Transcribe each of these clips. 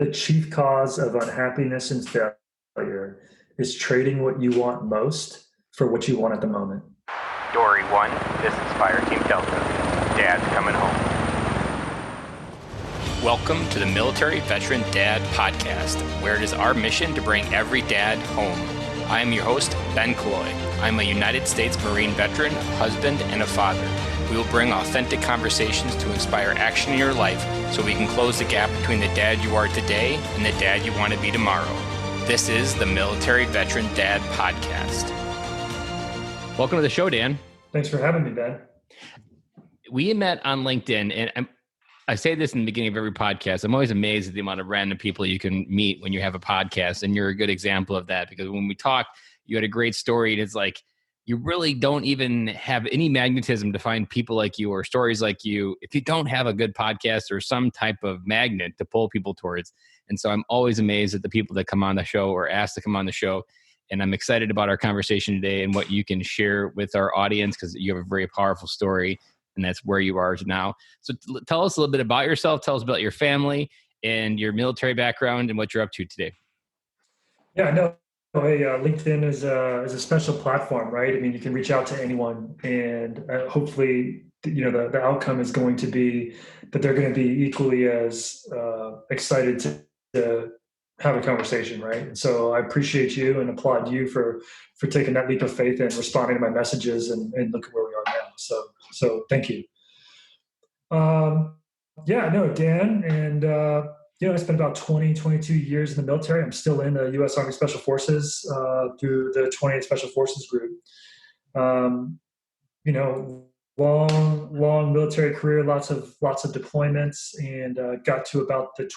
The chief cause of unhappiness and failure is trading what you want most for what you want at the moment. Dory 1, this is Fireteam Delta. Dad's coming home. Welcome to the Military Veteran Dad Podcast, where it is our mission to bring every dad home. I am your host, Ben Cloy. I'm a United States Marine veteran, husband, and a father. We will bring authentic conversations to inspire action in your life so we can close the gap between the dad you are today and the dad you want to be tomorrow. This is the Military Veteran Dad Podcast. Welcome to the show, Dan. Thanks for having me, Ben. We met on LinkedIn, and I say this in the beginning of every podcast. I'm always amazed at the amount of random people you can meet when you have a podcast, and you're a good example of that, because when we talk, you had a great story, and it's like you really don't even have any magnetism to find people like you or stories like you if you don't have a good podcast or some type of magnet to pull people towards. And so I'm always amazed at the people that come on the show or ask to come on the show. And I'm excited about our conversation today and what you can share with our audience, because you have a very powerful story, and that's where you are now. So tell us a little bit about yourself. Tell us about your family and your military background and what you're up to today. Yeah, no. Hey, LinkedIn is a special platform, right? I mean, you can reach out to anyone, and hopefully, the outcome is going to be that they're going to be equally as excited to have a conversation, right? And so I appreciate you and applaud you for taking that leap of faith and responding to my messages, and look at where we are now. So thank you. Dan, and I spent about 22 years in the military. I'm still in the U.S. Army Special Forces through the 28th Special Forces Group. Long military career, lots of deployments, and got to about the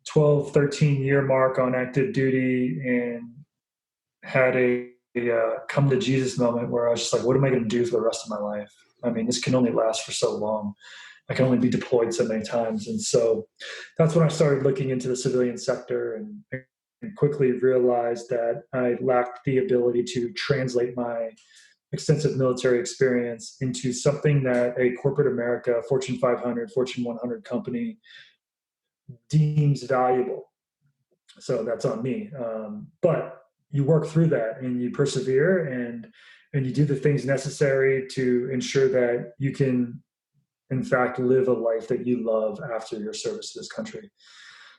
13 year mark on active duty, and had a come to Jesus moment where I was just like, what am I going to do for the rest of my life? I mean, this can only last for so long. I can only be deployed so many times. And so that's when I started looking into the civilian sector, and quickly realized that I lacked the ability to translate my extensive military experience into something that a corporate America, Fortune 500, Fortune 100 company deems valuable. So that's on me. But you work through that, and you persevere, and you do the things necessary to ensure that you can, in fact, live a life that you love after your service to this country.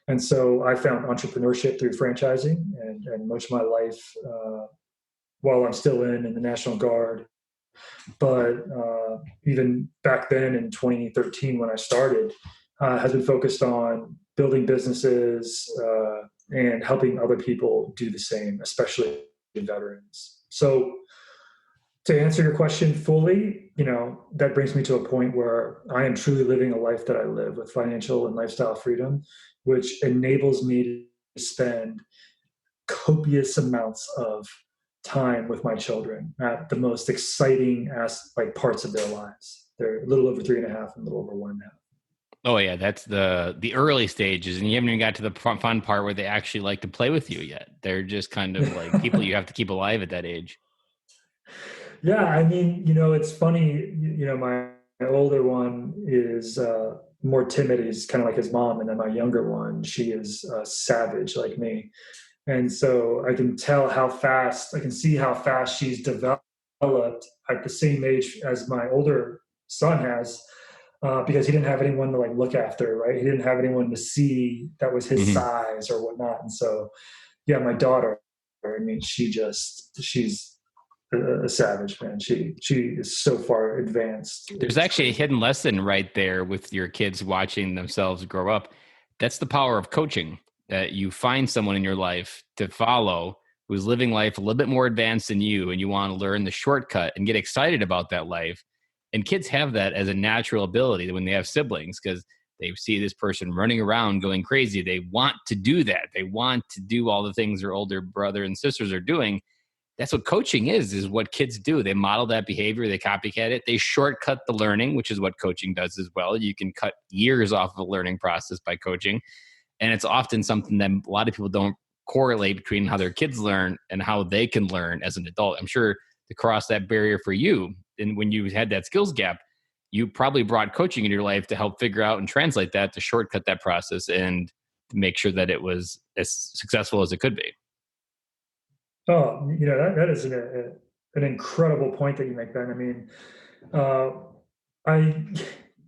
And so I found entrepreneurship through franchising, and much of my life, while I'm still in the National Guard, but even back then in 2013 when I started, has been focused on building businesses and helping other people do the same, especially veterans. So to answer your question fully, that brings me to a point where I am truly living a life that I live with financial and lifestyle freedom, which enables me to spend copious amounts of time with my children at the most exciting parts of their lives. They're a little over 3.5 and a little over 1.5. Oh yeah, that's the early stages, and you haven't even got to the fun part where they actually like to play with you yet. They're just kind of like people you have to keep alive at that age. Yeah, I mean, it's funny. My older one is more timid. He's kind of like his mom, and then my younger one, she is savage like me. And so I can see how fast she's developed at the same age as my older son has, because he didn't have anyone to look after, right? He didn't have anyone to see that was his size or whatnot. And so, yeah, my daughter, I mean, she's a savage, man. She is so far advanced. There's actually a hidden lesson right there with your kids watching themselves grow up. That's the power of coaching, that you find someone in your life to follow who's living life a little bit more advanced than you, and you want to learn the shortcut and get excited about that life. And kids have that as a natural ability when they have siblings, because they see this person running around going crazy. They want to do that. They want to do all the things their older brother and sisters are doing. That's what coaching is what kids do. They model that behavior. They copycat it. They shortcut the learning, which is what coaching does as well. You can cut years off of a learning process by coaching. And it's often something that a lot of people don't correlate between how their kids learn and how they can learn as an adult. I'm sure to cross that barrier for you, and when you had that skills gap, you probably brought coaching in your life to help figure out and translate that, to shortcut that process and to make sure that it was as successful as it could be. Oh, that is an incredible point that you make, Ben. I mean, uh, I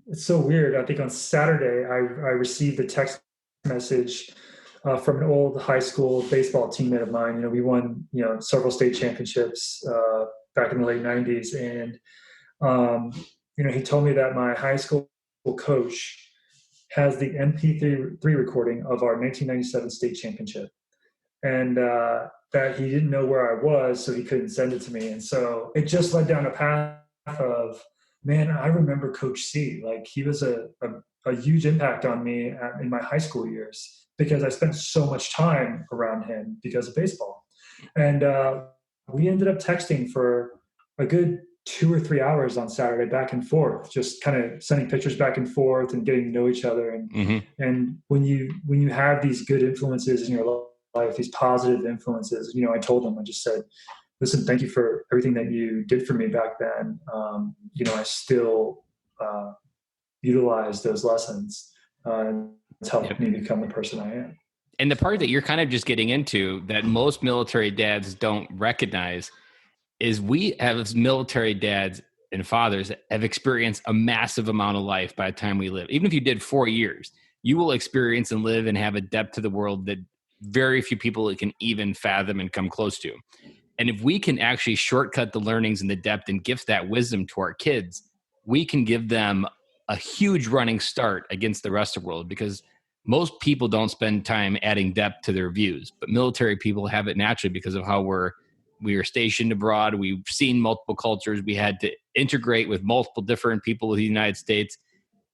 it's so weird. I think on Saturday I received a text message from an old high school baseball teammate of mine. We won several state championships back in the late '90s, and um, he told me that my high school coach has the MP3 recording of our 1997 state championship, and that he didn't know where I was, so he couldn't send it to me. And so it just led down a path of, man, I remember Coach C. Like, he was a huge impact on me in my high school years because I spent so much time around him because of baseball. And we ended up texting for a good 2 or 3 hours on Saturday, back and forth, just kind of sending pictures back and forth and getting to know each other. And and when you have these good influences in your life, these positive influences, I told him, I just said, listen, thank you for everything that you did for me back then. I still utilize those lessons. It's helped me become the person I am. And the part that you're kind of just getting into that most military dads don't recognize is we as military dads and fathers have experienced a massive amount of life by the time we live. Even if you did 4 years, you will experience and live and have a depth to the world that very few people can even fathom and come close to. And if we can actually shortcut the learnings and the depth and gift that wisdom to our kids, we can give them a huge running start against the rest of the world, because most people don't spend time adding depth to their views, but military people have it naturally because of how we are stationed abroad. We've seen multiple cultures. We had to integrate with multiple different people of the United States.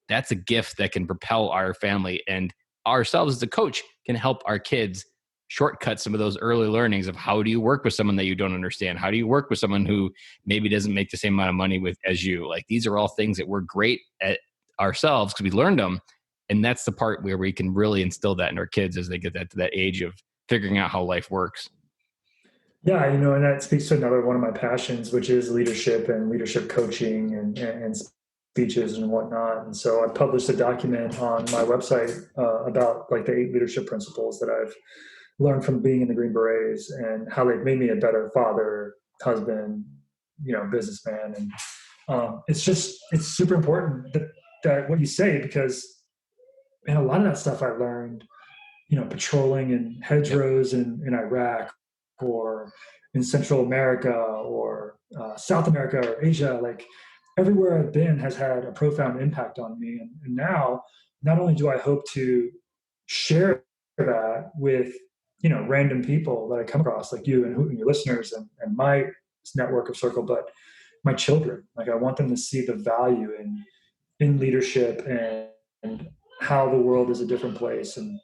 That's a gift that can propel our family, and ourselves as a coach can help our kids shortcut some of those early learnings of how do you work with someone that you don't understand? How do you work with someone who maybe doesn't make the same amount of money as you? Like, these are all things that we're great at ourselves because we learned them. And that's the part where we can really instill that in our kids as they get to that age of figuring out how life works. Yeah, and that speaks to another one of my passions, which is leadership and leadership coaching and speeches and whatnot. And so I published a document on my website about like the 8 leadership principles that I've learned from being in the Green Berets and how they've made me a better father, husband, businessman. And it's super important that what you say, because a lot of that stuff I learned, patrolling in hedgerows in Iraq, or in Central America, or South America, or Asia. Like, everywhere I've been has had a profound impact on me. And now, not only do I hope to share that with random people that I come across, like you and your listeners and my network of circle, but my children. Like, I want them to see the value in leadership and how the world is a different place. And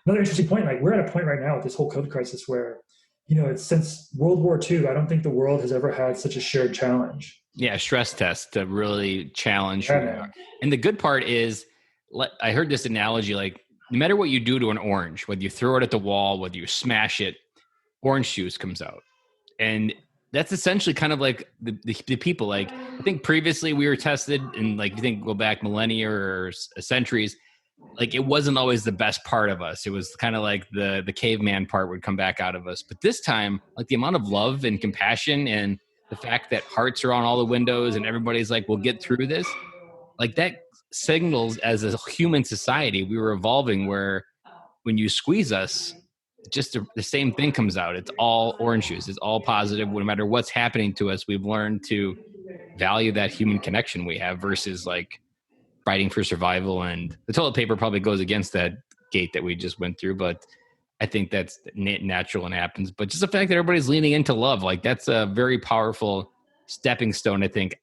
another interesting point, like, we're at a point right now with this whole COVID crisis where, it's since World War II, I don't think the world has ever had such a shared challenge. Yeah, stress test to really challenge who we Yeah, are. And the good part is, I heard this analogy, like, no matter what you do to an orange, whether you throw it at the wall, whether you smash it, orange juice comes out. And that's essentially kind of like the people. Like, I think previously we were tested, and like, you think go back millennia or centuries, like, it wasn't always the best part of us. It was kind of like the caveman part would come back out of us. But this time, like, the amount of love and compassion and the fact that hearts are on all the windows and everybody's like, we'll get through this, like, that signals as a human society we were evolving, where when you squeeze us, just the same thing comes out. It's all orange juice. It's all positive. No matter what's happening to us, we've learned to value that human connection we have versus like fighting for survival. And the toilet paper probably goes against that gate that we just went through, but I think that's natural and happens. But just the fact that everybody's leaning into love, like, that's a very powerful stepping stone. I think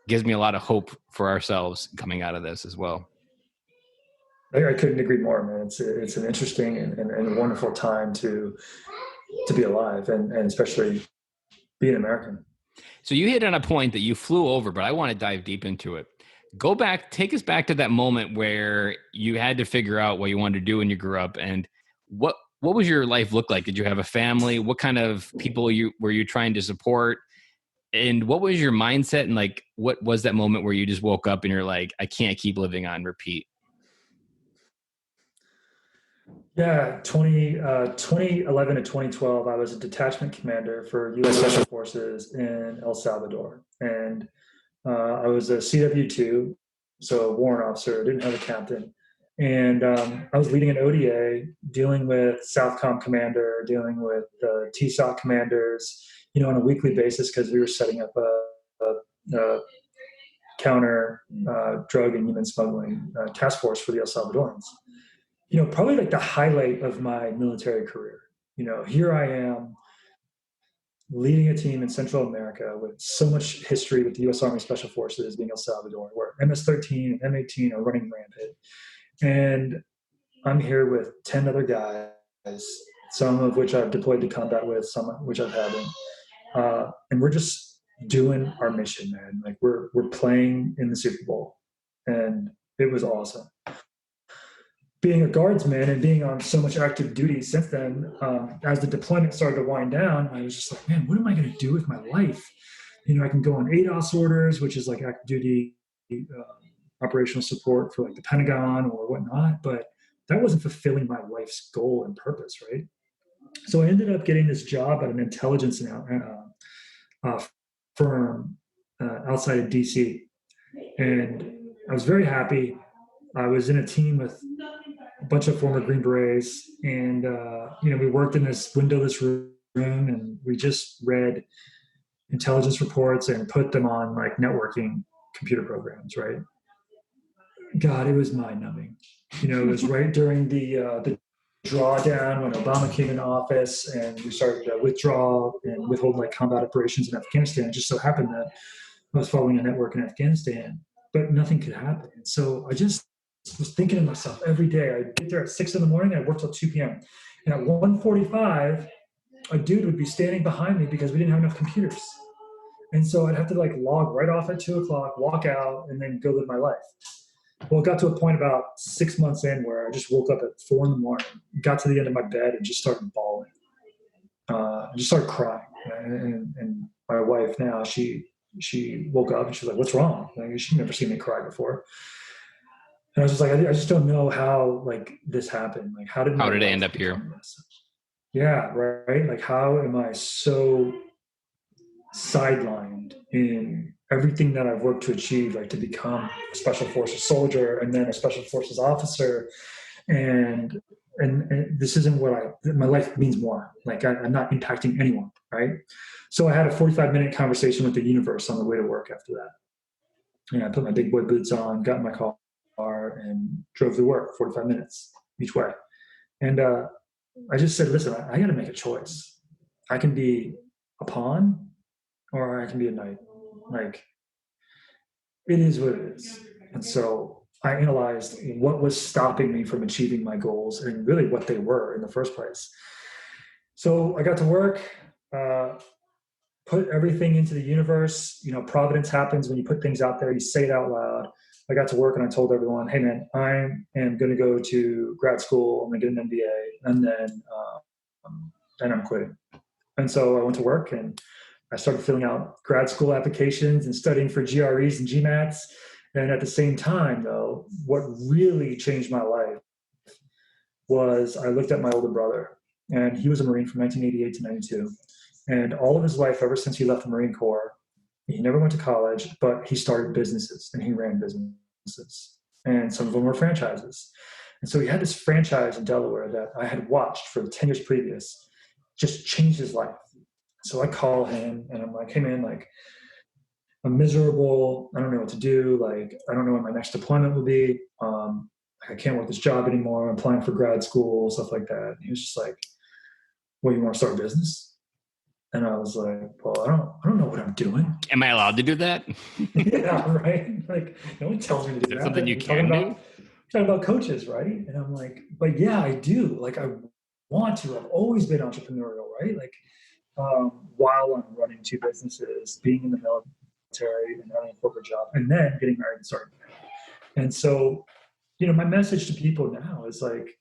gives me a lot of hope for ourselves coming out of this as well. I couldn't agree more, man. It's an interesting and wonderful time to be alive, and especially be an American. So you hit on a point that you flew over, but I want to dive deep into it. Go back, take us back to that moment where you had to figure out what you wanted to do when you grew up, and what was your life look like? Did you have a family? What kind of people were you trying to support? And what was your mindset? And like, what was that moment where you just woke up and you're like, I can't keep living on repeat? Yeah, 2011 to 2012, I was a detachment commander for U.S. Special Forces in El Salvador. And I was a CW2, so a warrant officer, didn't have a captain. And I was leading an ODA, dealing with Southcom commander, dealing with TSOC commanders, on a weekly basis because we were setting up a counter drug and human smuggling task force for the El Salvadorans. Probably like the highlight of my military career. Here I am leading a team in Central America with so much history with the U.S. Army Special Forces being El Salvador, where MS-13 and M18 are running rampant. And I'm here with 10 other guys, some of which I've deployed to combat with, some of which I haven't. And we're just doing our mission, man. Like we're playing in the Super Bowl. And it was awesome. Being a guardsman and being on so much active duty since then, as the deployment started to wind down, I was just like, man, what am I going to do with my life? I can go on ADOS orders, which is like active duty operational support for like the Pentagon or whatnot, but that wasn't fulfilling my life's goal and purpose, right? So I ended up getting this job at an intelligence firm outside of DC, and I was very happy. I was in a team with a bunch of former Green Berets, and we worked in this windowless room, and we just read intelligence reports and put them on like networking computer programs, right? God, it was mind numbing. It was right during the drawdown when Obama came in office, and we started to withdraw and withhold like combat operations in Afghanistan. It just so happened that I was following a network in Afghanistan, but nothing could happen. And so I just was thinking to myself every day. I'd get there at 6 in the morning. I'd work till 2 p.m. And at 1:45, a dude would be standing behind me because we didn't have enough computers. And so I'd have to like log right off at 2 o'clock, walk out, and then go live my life. Well, it got to a point about 6 months in where I just woke up at 4 in the morning, got to the end of my bed, and just started bawling. I just started crying. And my wife now, she woke up and she's like, "What's wrong?" Like, she'd never seen me cry before. And I was just like, I just don't know how like this happened. Like, how did it life end up here? this? Yeah, right. Like, how am I so sidelined in everything that I've worked to achieve, like to become a special forces soldier and then a special forces officer, and this isn't what my life means more. Like I'm not impacting anyone, right? So I had a 45-minute conversation with the universe on the way to work after that. And I put my big boy boots on, got in my car, and drove to work 45 minutes each way. And I just said, listen, I got to make a choice. I can be a pawn or I can be a knight. Like, it is what it is. And so I analyzed what was stopping me from achieving my goals and really what they were in the first place. So I got to work, put everything into the universe. Providence happens when you put things out there, you say it out loud. I got to work and I told everyone, hey man, I am going to go to grad school. I'm going to get an MBA, and then I'm quitting. And so I went to work and I started filling out grad school applications and studying for GREs and GMATs. And at the same time, though, what really changed my life was I looked at my older brother, and he was a Marine from 1988 to 92. And all of his life, ever since he left the Marine Corps, he never went to college, but he started businesses and he ran businesses. And some of them were franchises. And so he had this franchise in Delaware that I had watched for 10 years previous, just changed his life. So I call him and I'm like, hey man, like, I'm miserable. I don't know what to do. Like, I don't know when my next deployment will be. I can't work this job anymore. I'm applying for grad school, stuff like that. And he was just like, well, you want to start a business? And I was like, well, I don't know what I'm doing. Am I allowed to do that? Yeah, right. Like, no one tells me to do that. Something you can do? Talking about coaches, right? And I'm like, but yeah, I do. Like, I want to. I've always been entrepreneurial, right? Like, while I'm running two businesses, being in the military and having a corporate job, and then getting married and starting. And so, my message to people now is like,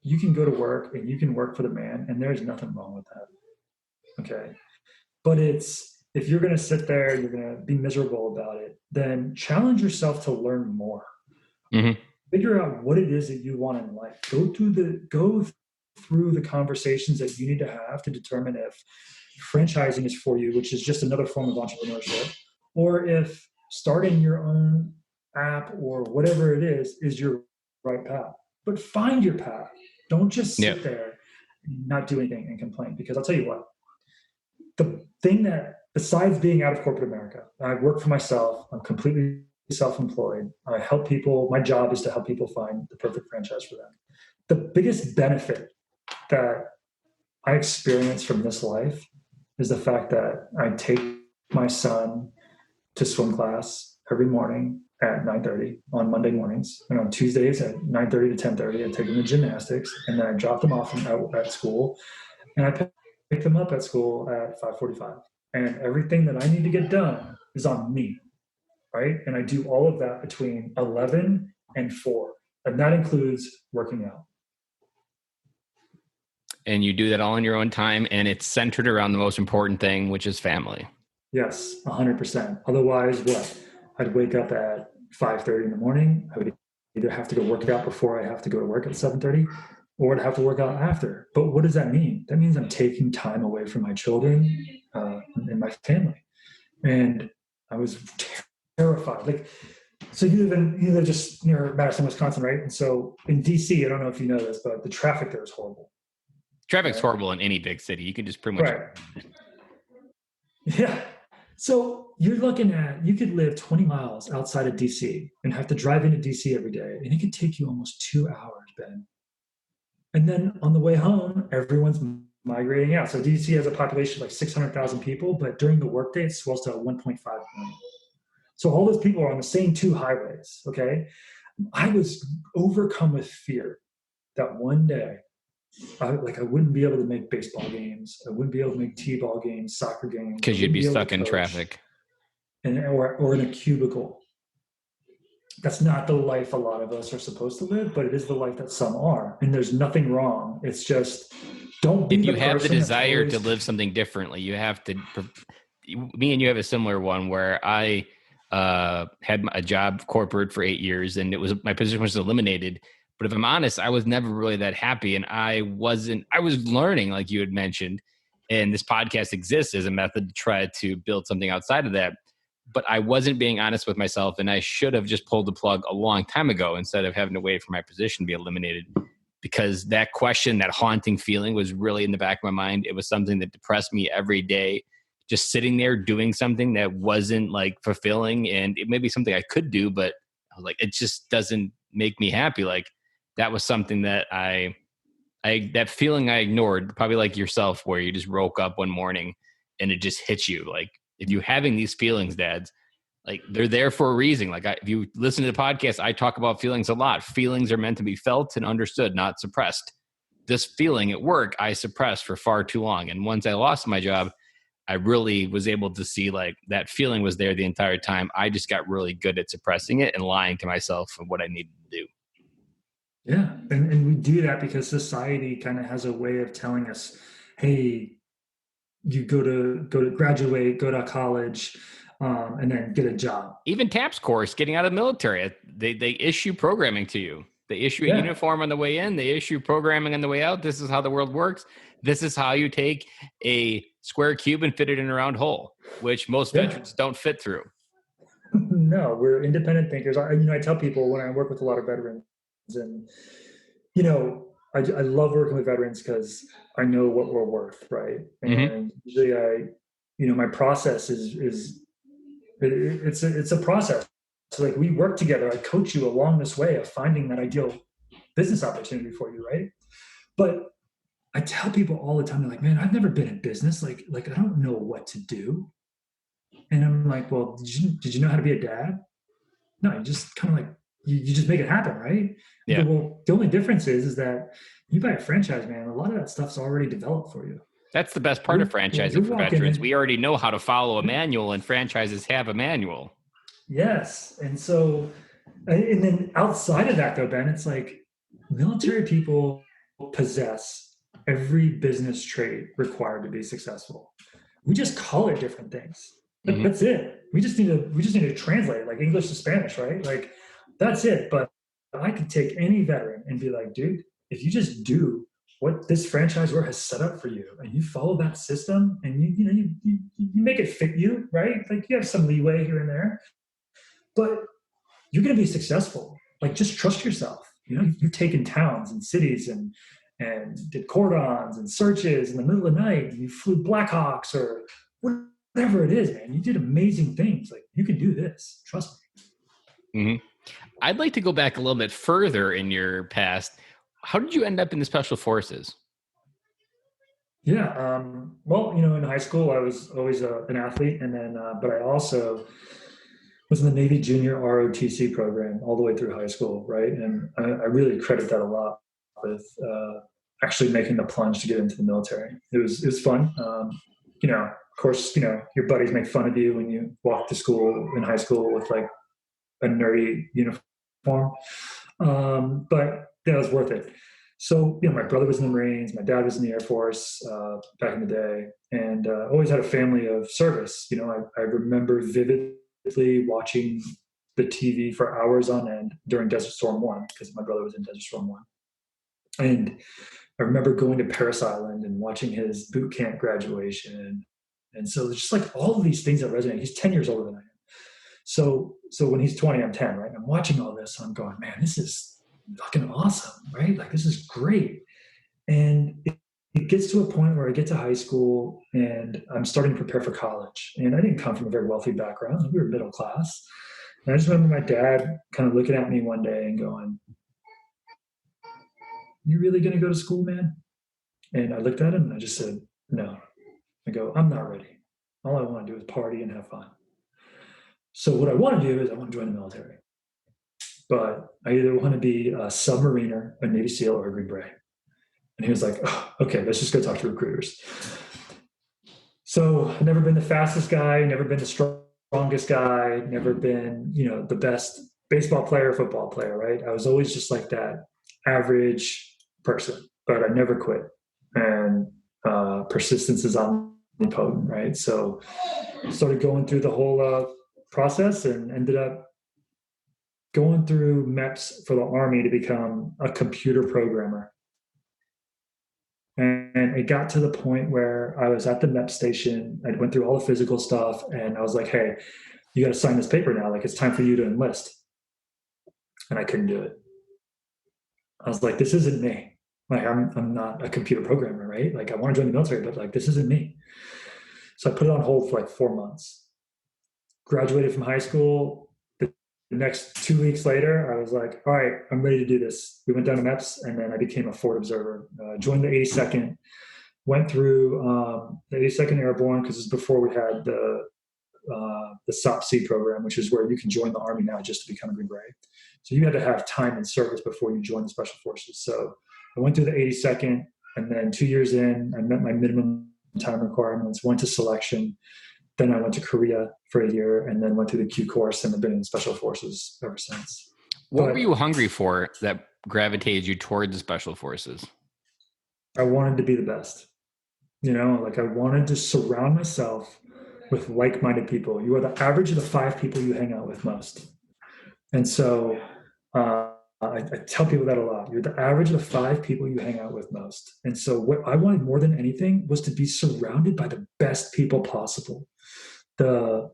you can go to work and you can work for the man, and there's nothing wrong with that. Okay. But if you're going to sit there, you're going to be miserable about it, then challenge yourself to learn more. Mm-hmm. figure out what it is that you want in life. Go through the conversations that you need to have to determine if franchising is for you, which is just another form of entrepreneurship, or if starting your own app or whatever it is your right path. But find your path. Don't just Yep. sit there and not do anything and complain. Because I'll tell you what, the thing that, besides being out of corporate America, I work for myself, I'm completely self-employed. I help people. My job is to help people find the perfect franchise for them. The biggest benefit that I experience from this life is the fact that I take my son to swim class every morning at 9:30 on Monday mornings, and on Tuesdays at 9:30 to 10:30, I take them to gymnastics, and then I drop them off at school, and I pick them up at school at 5:45. And everything that I need to get done is on me, right? And I do all of that between 11 and 4, and that includes working out. And you do that all in your own time, and it's centered around the most important thing, which is family. Yes, 100%. Otherwise, what? I'd wake up at 5:30 in the morning. I would either have to go work out before I have to go to work at 7:30, or I'd have to work out after. But what does that mean? That means I'm taking time away from my children and my family. And I was terrified. Like, so you live just near Madison, Wisconsin, right? And so in DC, I don't know if you know this, but the traffic there is horrible. Traffic's horrible in any big city. You can just pretty much. Right. Yeah. So you're looking at, you could live 20 miles outside of DC and have to drive into DC every day. And it could take you almost 2 hours, Ben. And then on the way home, everyone's migrating out. So DC has a population of like 600,000 people, but during the workday, it swells to 1.5 million. So all those people are on the same two highways, okay? I was overcome with fear that one day I wouldn't be able to make baseball games. I wouldn't be able to make t-ball games, soccer games. Because you'd be stuck in traffic. Or in a cubicle. That's not the life a lot of us are supposed to live, but it is the life that some are. And there's nothing wrong. It's just, don't be if you the have the person desire always... to live something differently, you have to. Me and you have a similar one where I had a job corporate for 8 years, and it was my position was eliminated. But if I'm honest, I was never really that happy, and I was learning, like you had mentioned, and this podcast exists as a method to try to build something outside of that. But I wasn't being honest with myself, and I should have just pulled the plug a long time ago instead of having to wait for my position to be eliminated, because that question, that haunting feeling was really in the back of my mind. It was something that depressed me every day, just sitting there doing something that wasn't like fulfilling, and it may be something I could do, but I was like, it just doesn't make me happy. Like that was something that that feeling I ignored, probably like yourself, where you just woke up one morning and it just hits you. Like, if you're having these feelings, dads, like they're there for a reason. Like if you listen to the podcast, I talk about feelings a lot. Feelings are meant to be felt and understood, not suppressed. This feeling at work, I suppressed for far too long. And once I lost my job, I really was able to see like that feeling was there the entire time. I just got really good at suppressing it and lying to myself of what I needed to do. Yeah. And we do that because society kind of has a way of telling us, hey, you go to graduate, go to college, and then get a job. Even TAPS course, getting out of the military, they issue programming to you. They issue a uniform on the way in. They issue programming on the way out. This is how the world works. This is how you take a square cube and fit it in a round hole, which most veterans don't fit through. No, we're independent thinkers. I tell people when I work with a lot of veterans, and I love working with veterans because I know what we're worth, right? And usually my process is it's a process. So like we work together. I coach you along this way of finding that ideal business opportunity for you, right? But I tell people all the time, they're like, man, I've never been in business. Like I don't know what to do. And I'm like, well, did you know how to be a dad? No, you just kind of like, you just make it happen, right? Yeah. Well, the only difference is that you buy a franchise, man, a lot of that stuff's already developed for you. That's the best part of franchising for veterans. We already know how to follow a manual, and franchises have a manual. Yes. And so, and then outside of that though, Ben, it's like military people possess every business trait required to be successful. We just call it different things. That's it. We just need to translate it, like English to Spanish, right? Like that's it. But I could take any veteran and be like, dude, if you just do what this franchisor has set up for you and you follow that system and you make it fit you, right? Like you have some leeway here and there, but you're going to be successful. Like just trust yourself. You've taken towns and cities and did cordons and searches in the middle of the night, and you flew Blackhawks or whatever it is, man. You did amazing things. Like you can do this. Trust me. Mm-hmm. I'd like to go back a little bit further in your past. How did you end up in the special forces? Yeah. Well, in high school, I was always an athlete, and then, but I also was in the Navy Junior ROTC program all the way through high school, right? And I really credit that a lot with actually making the plunge to get into the military. It was fun. Of course, your buddies make fun of you when you walk to school in high school with like a nerdy uniform, but that was worth it. So, my brother was in the Marines, my dad was in the Air Force back in the day, and always had a family of service. I remember vividly watching the TV for hours on end during Desert Storm 1, because my brother was in Desert Storm 1. And I remember going to Paris Island and watching his boot camp graduation. And so it's just like all of these things that resonate. He's 10 years older than I am. So when he's 20, I'm 10, right? I'm watching all this. I'm going, man, this is fucking awesome, right? Like, this is great. And it gets to a point where I get to high school and I'm starting to prepare for college. And I didn't come from a very wealthy background. We were middle class. And I just remember my dad kind of looking at me one day and going, you really going to go to school, man? And I looked at him and I just said, no. I go, I'm not ready. All I want to do is party and have fun. So what I want to do is I want to join the military. But I either want to be a submariner, a Navy SEAL, or a Green Beret. And he was like, oh, okay, let's just go talk to recruiters. So I've never been the fastest guy, never been the strongest guy, never been, the best baseball player, football player, right? I was always just like that average person, but I never quit. And persistence is omnipotent, right? So I started going through the whole process and ended up going through MEPS for the Army to become a computer programmer. And it got to the point where I was at the MEP station. I went through all the physical stuff, and I was like, hey, you got to sign this paper now. Like, it's time for you to enlist. And I couldn't do it. I was like, this isn't me. Like, I'm not a computer programmer, right? Like, I want to join the military, but like, this isn't me. So I put it on hold for like 4 months. Graduated from high school. The next 2 weeks later, I was like, all right, I'm ready to do this. We went down to MEPS, and then I became a forward observer. Joined the 82nd, went through the 82nd Airborne, because it's before we had the SOP-C program, which is where you can join the Army now just to become a Green Beret. So you had to have time in service before you joined the Special Forces. So I went through the 82nd, and then 2 years in, I met my minimum time requirements, went to selection. Then I went to Korea for a year, and then went through the Q course, and have been in Special Forces ever since. What were you hungry for that gravitated you toward the Special Forces? I wanted to be the best. Like I wanted to surround myself with like-minded people. You are the average of the 5 people you hang out with most. And so I tell people that a lot. You're the average of the 5 people you hang out with most. And so what I wanted more than anything was to be surrounded by the best people possible. The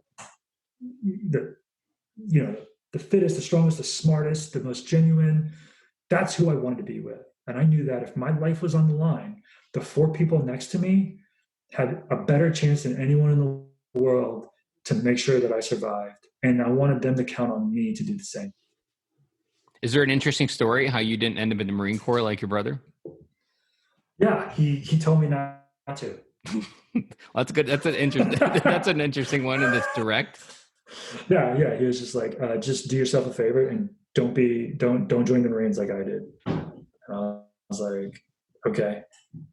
fittest, the strongest, the smartest, the most genuine. That's who I wanted to be with. And I knew that if my life was on the line, the 4 people next to me had a better chance than anyone in the world to make sure that I survived. And I wanted them to count on me to do the same. Is there an interesting story how you didn't end up in the Marine Corps like your brother? Yeah, he told me not to. Well, that's good. That's an interesting. That's an interesting one, and it's direct. Yeah. He was just like, just do yourself a favor and don't join the Marines like I did. And I was like, okay.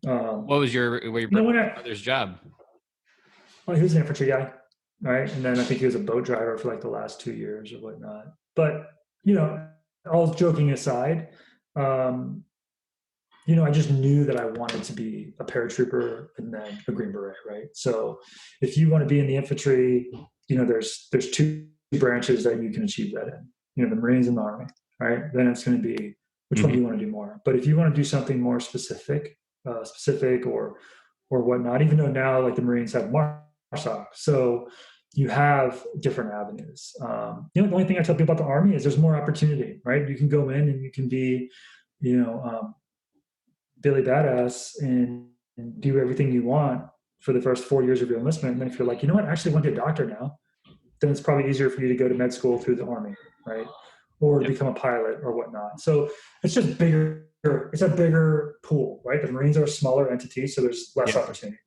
What was your brother's job? Well, he was an infantry guy, right? And then I think he was a boat driver for like the last 2 years or whatnot. But all joking aside, I just knew that I wanted to be a paratrooper and then a Green Beret, right? So if you want to be in the infantry, there's 2 branches that you can achieve that in, the Marines and the Army. right? Then it's going to be which one do Hmm. you want to do more. But if you want to do something more specific or whatnot, even though now like the Marines have MARSOC, so you have different avenues. The only thing I tell people about the Army is there's more opportunity, right? You can go in and you can be, you know, Billy Badass and do everything you want for the first 4 years of your enlistment. And then if you're like, you know what, I actually want to be a doctor now, then it's probably easier for you to go to med school through the Army, right? Or to Yep. become a pilot or whatnot. So it's just bigger. It's a bigger pool, right? The Marines are a smaller entity, so there's less Yep. opportunity.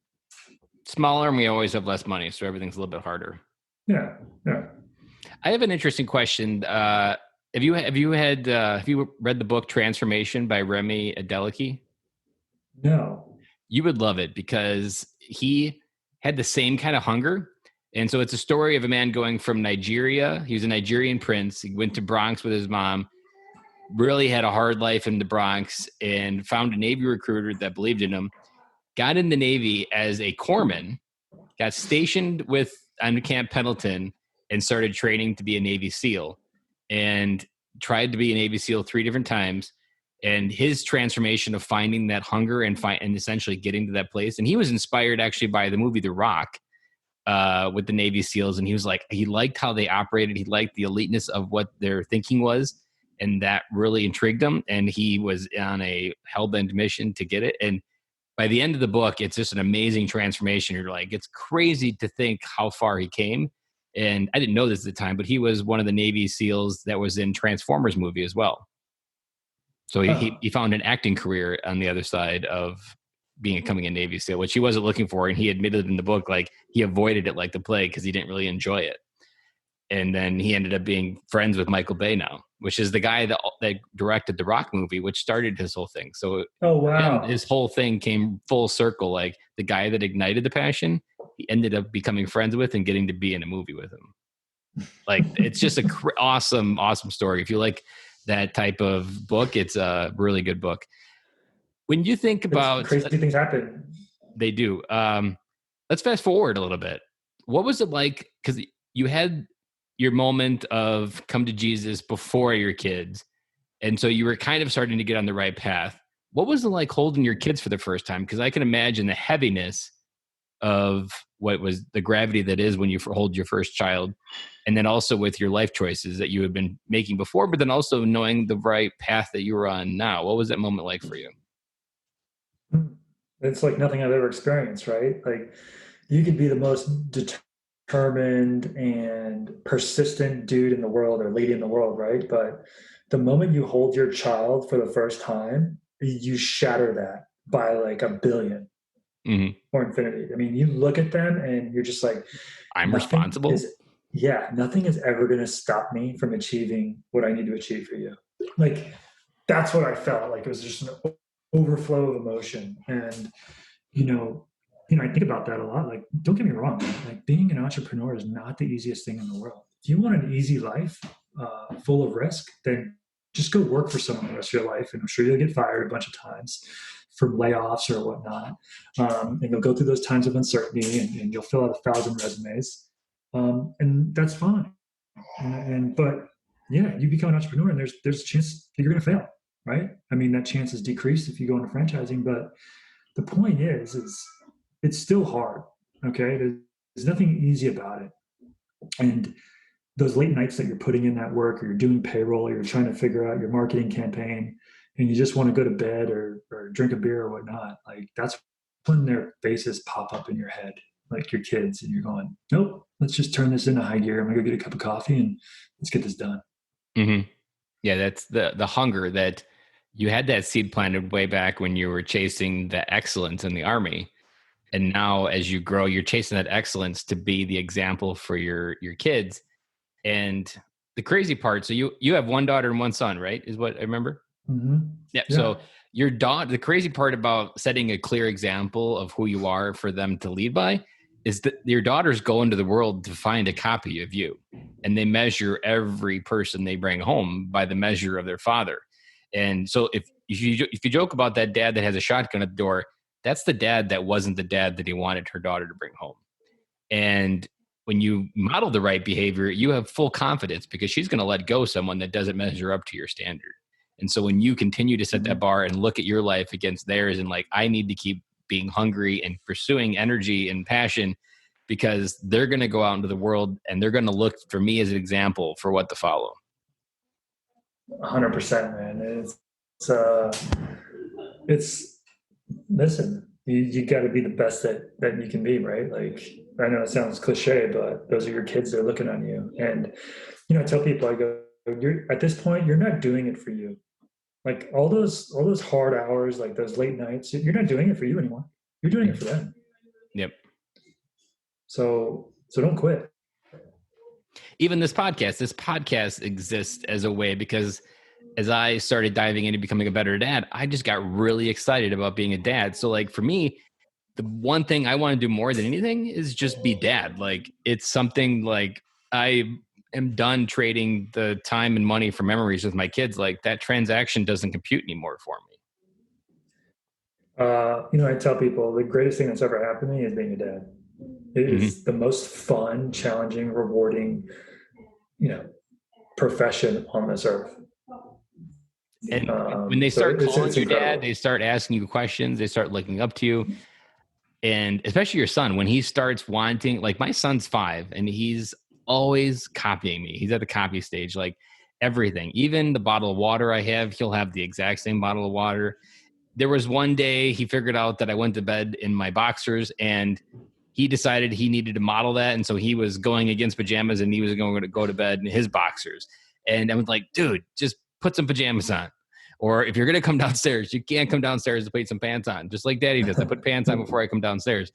Smaller, and we always have less money, so everything's a little bit harder. Yeah, yeah. I have an interesting question. Have you read the book Transformation by Remy Adeliki? No. You would love it because he had the same kind of hunger. And so it's a story of a man going from Nigeria. He was a Nigerian prince. He went to Bronx with his mom, really had a hard life in the Bronx, and found a Navy recruiter that believed in him, got in the Navy as a corpsman, got stationed on Camp Pendleton, and started training to be a Navy SEAL, and tried to be a Navy SEAL 3 different times. And his transformation of finding that hunger and essentially getting to that place. And he was inspired actually by the movie The Rock, with the Navy SEALs. And he was like, he liked how they operated. He liked the eliteness of what their thinking was. And that really intrigued him. And he was on a hellbent mission to get it. And by the end of the book, it's just an amazing transformation. You're like, it's crazy to think how far he came. And I didn't know this at the time, but he was one of the Navy SEALs that was in Transformers movie as well. So he, Oh, he found an acting career on the other side of becoming a Navy SEAL, which he wasn't looking for. And he admitted in the book, like he avoided it like the plague because he didn't really enjoy it. And then he ended up being friends with Michael Bay now, which is the guy that directed the Rock movie, which started his whole thing. So oh for him, wow. his whole thing came full circle. Like the guy that ignited the passion, he ended up becoming friends with and getting to be in a movie with him. Like it's just a awesome, awesome story. If you like that type of book, it's a really good book. When you think It's about, crazy things happen. they do. Let's fast forward a little bit. What was it like? Because you had your moment of come to Jesus before your kids, and so you were kind of starting to get on the right path. What was it like holding your kids for the first time? Because I can imagine the heaviness of what was the gravity that is when you hold your first child, and then also with your life choices that you had been making before, but then also knowing the right path that you were on now. What was that moment like for you? It's like nothing I've ever experienced, right? Like you could be the most determined and persistent dude in the world or lady in the world, right? But the moment you hold your child for the first time, you shatter that by like a billion Mm-hmm. or infinity. I mean, you look at them and you're just like, I'm nothing responsible. is, yeah, nothing is ever going to stop me from achieving what I need to achieve for you. Like, that's what I felt like. It was just an overflow of emotion. And, you know, I think about that a lot. Like, don't get me wrong, man. Like, being an entrepreneur is not the easiest thing in the world. If you want an easy life, full of risk, then just go work for someone the rest of your life. And I'm sure you'll get fired a bunch of times from layoffs or whatnot. And you'll go through those times of uncertainty and you'll fill out 1,000 resumes. And that's fine. But yeah, you become an entrepreneur and there's a chance that you're going to fail, right? I mean, that chance is decreased if you go into franchising, but the point is it's still hard. Okay. There's nothing easy about it. And those late nights that you're putting in that work or you're doing payroll or you're trying to figure out your marketing campaign and you just want to go to bed or drink a beer or whatnot, like that's when their faces pop up in your head, like your kids, and you're going, nope, let's just turn this into high gear. I'm gonna go get a cup of coffee and let's get this done. Mm-hmm. Yeah, that's the hunger that you had that seed planted way back when you were chasing the excellence in the army. And now as you grow, you're chasing that excellence to be the example for your kids. And the crazy part, so you have one daughter and one son, right? Is what I remember? Mm-hmm. Yeah. Yeah. So your daughter, the crazy part about setting a clear example of who you are for them to lead by is that your daughters go into the world to find a copy of you, and they measure every person they bring home by the measure of their father. And so if you joke about that dad that has a shotgun at the door, that's the dad that wasn't the dad that he wanted her daughter to bring home. And when you model the right behavior, you have full confidence because she's going to let go someone that doesn't measure up to your standard. And so when you continue to set that bar and look at your life against theirs and like, I need to keep being hungry and pursuing energy and passion because they're going to go out into the world and they're going to look for me as an example for what to follow. 100%, man. It's listen, you got to be the best that you can be, right? Like, I know it sounds cliche, but those are your kids. They're looking on you. And, I tell people, I go, you're at this point, you're not doing it for you. Like all those hard hours, like those late nights, you're not doing it for you anymore. You're doing it for them. Yep. So don't quit. Even this podcast exists as a way because as I started diving into becoming a better dad, I just got really excited about being a dad. So like for me, the one thing I want to do more than anything is just be dad. Like it's something like I am done trading the time and money for memories with my kids. Like that transaction doesn't compute anymore for me. I tell people the greatest thing that's ever happened to me is being a dad. It is the most fun, challenging, rewarding, profession on this earth. And when they start calling you incredible. dad, they start asking you questions, they start looking up to you. And especially your son, when he starts wanting, like my son's 5 and he's always copying me. He's at the copy stage, like everything, even the bottle of water I have, he'll have the exact same bottle of water. There was one day he figured out that I went to bed in my boxers and he decided he needed to model that. And so he was going against pajamas and he was going to go to bed in his boxers. And I was like, dude, just put some pajamas on. Or if you're going to come downstairs, you can't come downstairs to put some pants on, just like daddy does. I put pants on before I come downstairs.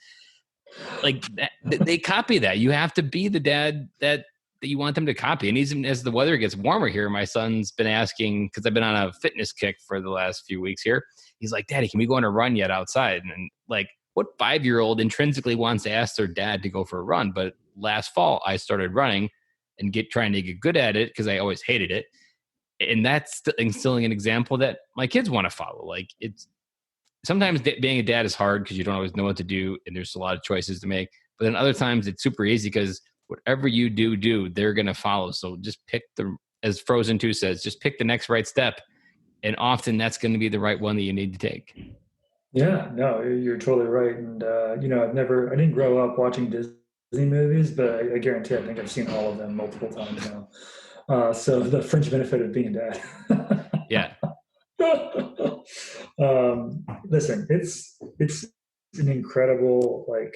Like that, they copy that. You have to be the dad that you want them to copy. And even as the weather gets warmer here, my son's been asking, because I've been on a fitness kick for the last few weeks here. He's like, Daddy, can we go on a run yet outside? And like, what 5-year-old intrinsically wants to ask their dad to go for a run? But last fall, I started running and trying to get good at it because I always hated it. And that's instilling an example that my kids want to follow. Like it's sometimes being a dad is hard because you don't always know what to do and there's a lot of choices to make. But then other times it's super easy because whatever you do, they're going to follow. So just pick as Frozen 2 says, just pick the next right step. And often that's going to be the right one that you need to take. Yeah, no, you're totally right. And, I didn't grow up watching Disney movies, but I guarantee I think I've seen all of them multiple times now. So the fringe benefit of being a dad. Yeah. Listen, it's an incredible, like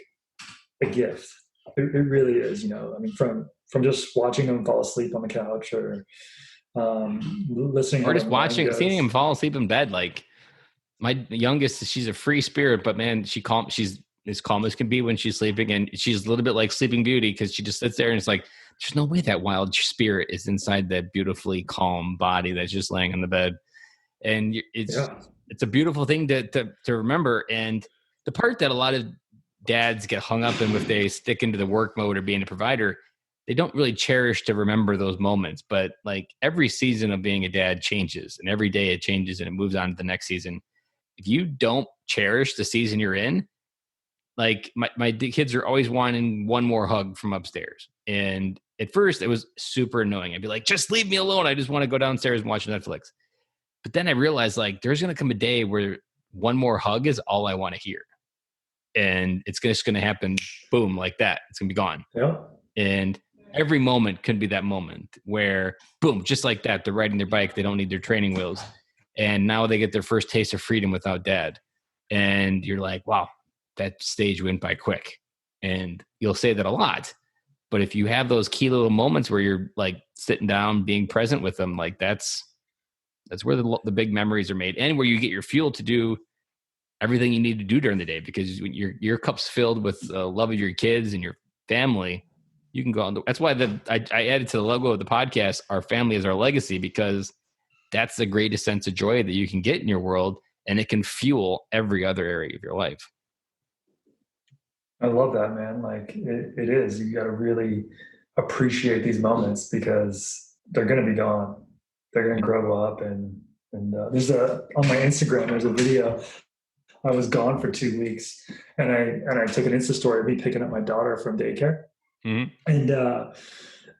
a gift. It really is, from just watching them fall asleep on the couch or listening or just seeing him fall asleep in bed. Like my youngest, she's a free spirit, but man, she's as calm as can be when she's sleeping. And she's a little bit like Sleeping Beauty because she just sits there and it's like, there's no way that wild spirit is inside that beautifully calm body that's just laying on the bed. And it's a beautiful thing to remember. And the part that a lot of dads get hung up in if they stick into the work mode or being a provider, they don't really cherish to remember those moments. But like every season of being a dad changes and every day it changes and it moves on to the next season. If you don't cherish the season you're in, like my kids are always wanting one more hug from upstairs. And at first it was super annoying. I'd be like, just leave me alone. I just want to go downstairs and watch Netflix. But then I realized like there's going to come a day where one more hug is all I want to hear. And it's just going to happen, boom, like that. It's going to be gone. Yeah. And every moment could be that moment where, boom, just like that, they're riding their bike. They don't need their training wheels. And now they get their first taste of freedom without dad. And you're like, wow, that stage went by quick. And you'll say that a lot. But if you have those key little moments where you're like sitting down, being present with them, like that's where the big memories are made and where you get your fuel to do everything you need to do during the day, because when your cup's filled with the love of your kids and your family, you can go on. That's why I added to the logo of the podcast, our family is our legacy, because that's the greatest sense of joy that you can get in your world, and it can fuel every other area of your life. I love that, man. Like it is, you got to really appreciate these moments because they're going to be gone. They're going to grow up and there's on my Instagram, there's a video. I was gone for 2 weeks and I took an Insta story of me picking up my daughter from daycare. Mhm. And,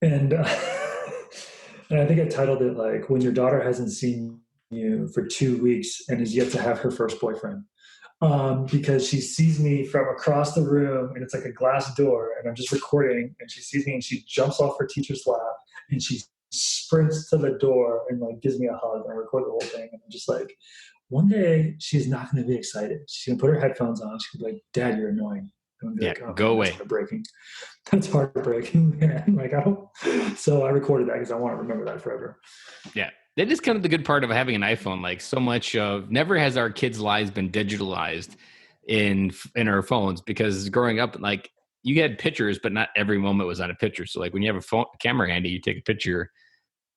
and, and I think I titled it like, when your daughter hasn't seen you for 2 weeks and is yet to have her first boyfriend. Because she sees me from across the room and it's like a glass door and I'm just recording and she sees me and she jumps off her teacher's lap and she sprints to the door and like gives me a hug and I record the whole thing. And I'm just like, one day she's not going to be excited. She's going to put her headphones on. She's going to be like, Dad, you're annoying. I'm going to be Yeah, like, oh go man, that's away. heartbreaking. That's heartbreaking, man. Like, I don't, so I recorded that because I want to remember that forever. Yeah. That is kind of the good part of having an iPhone. Like so much of never has our kids' lives been digitalized in our phones, because growing up, like you had pictures, but not every moment was on a picture. So like when you have a phone camera handy, you take a picture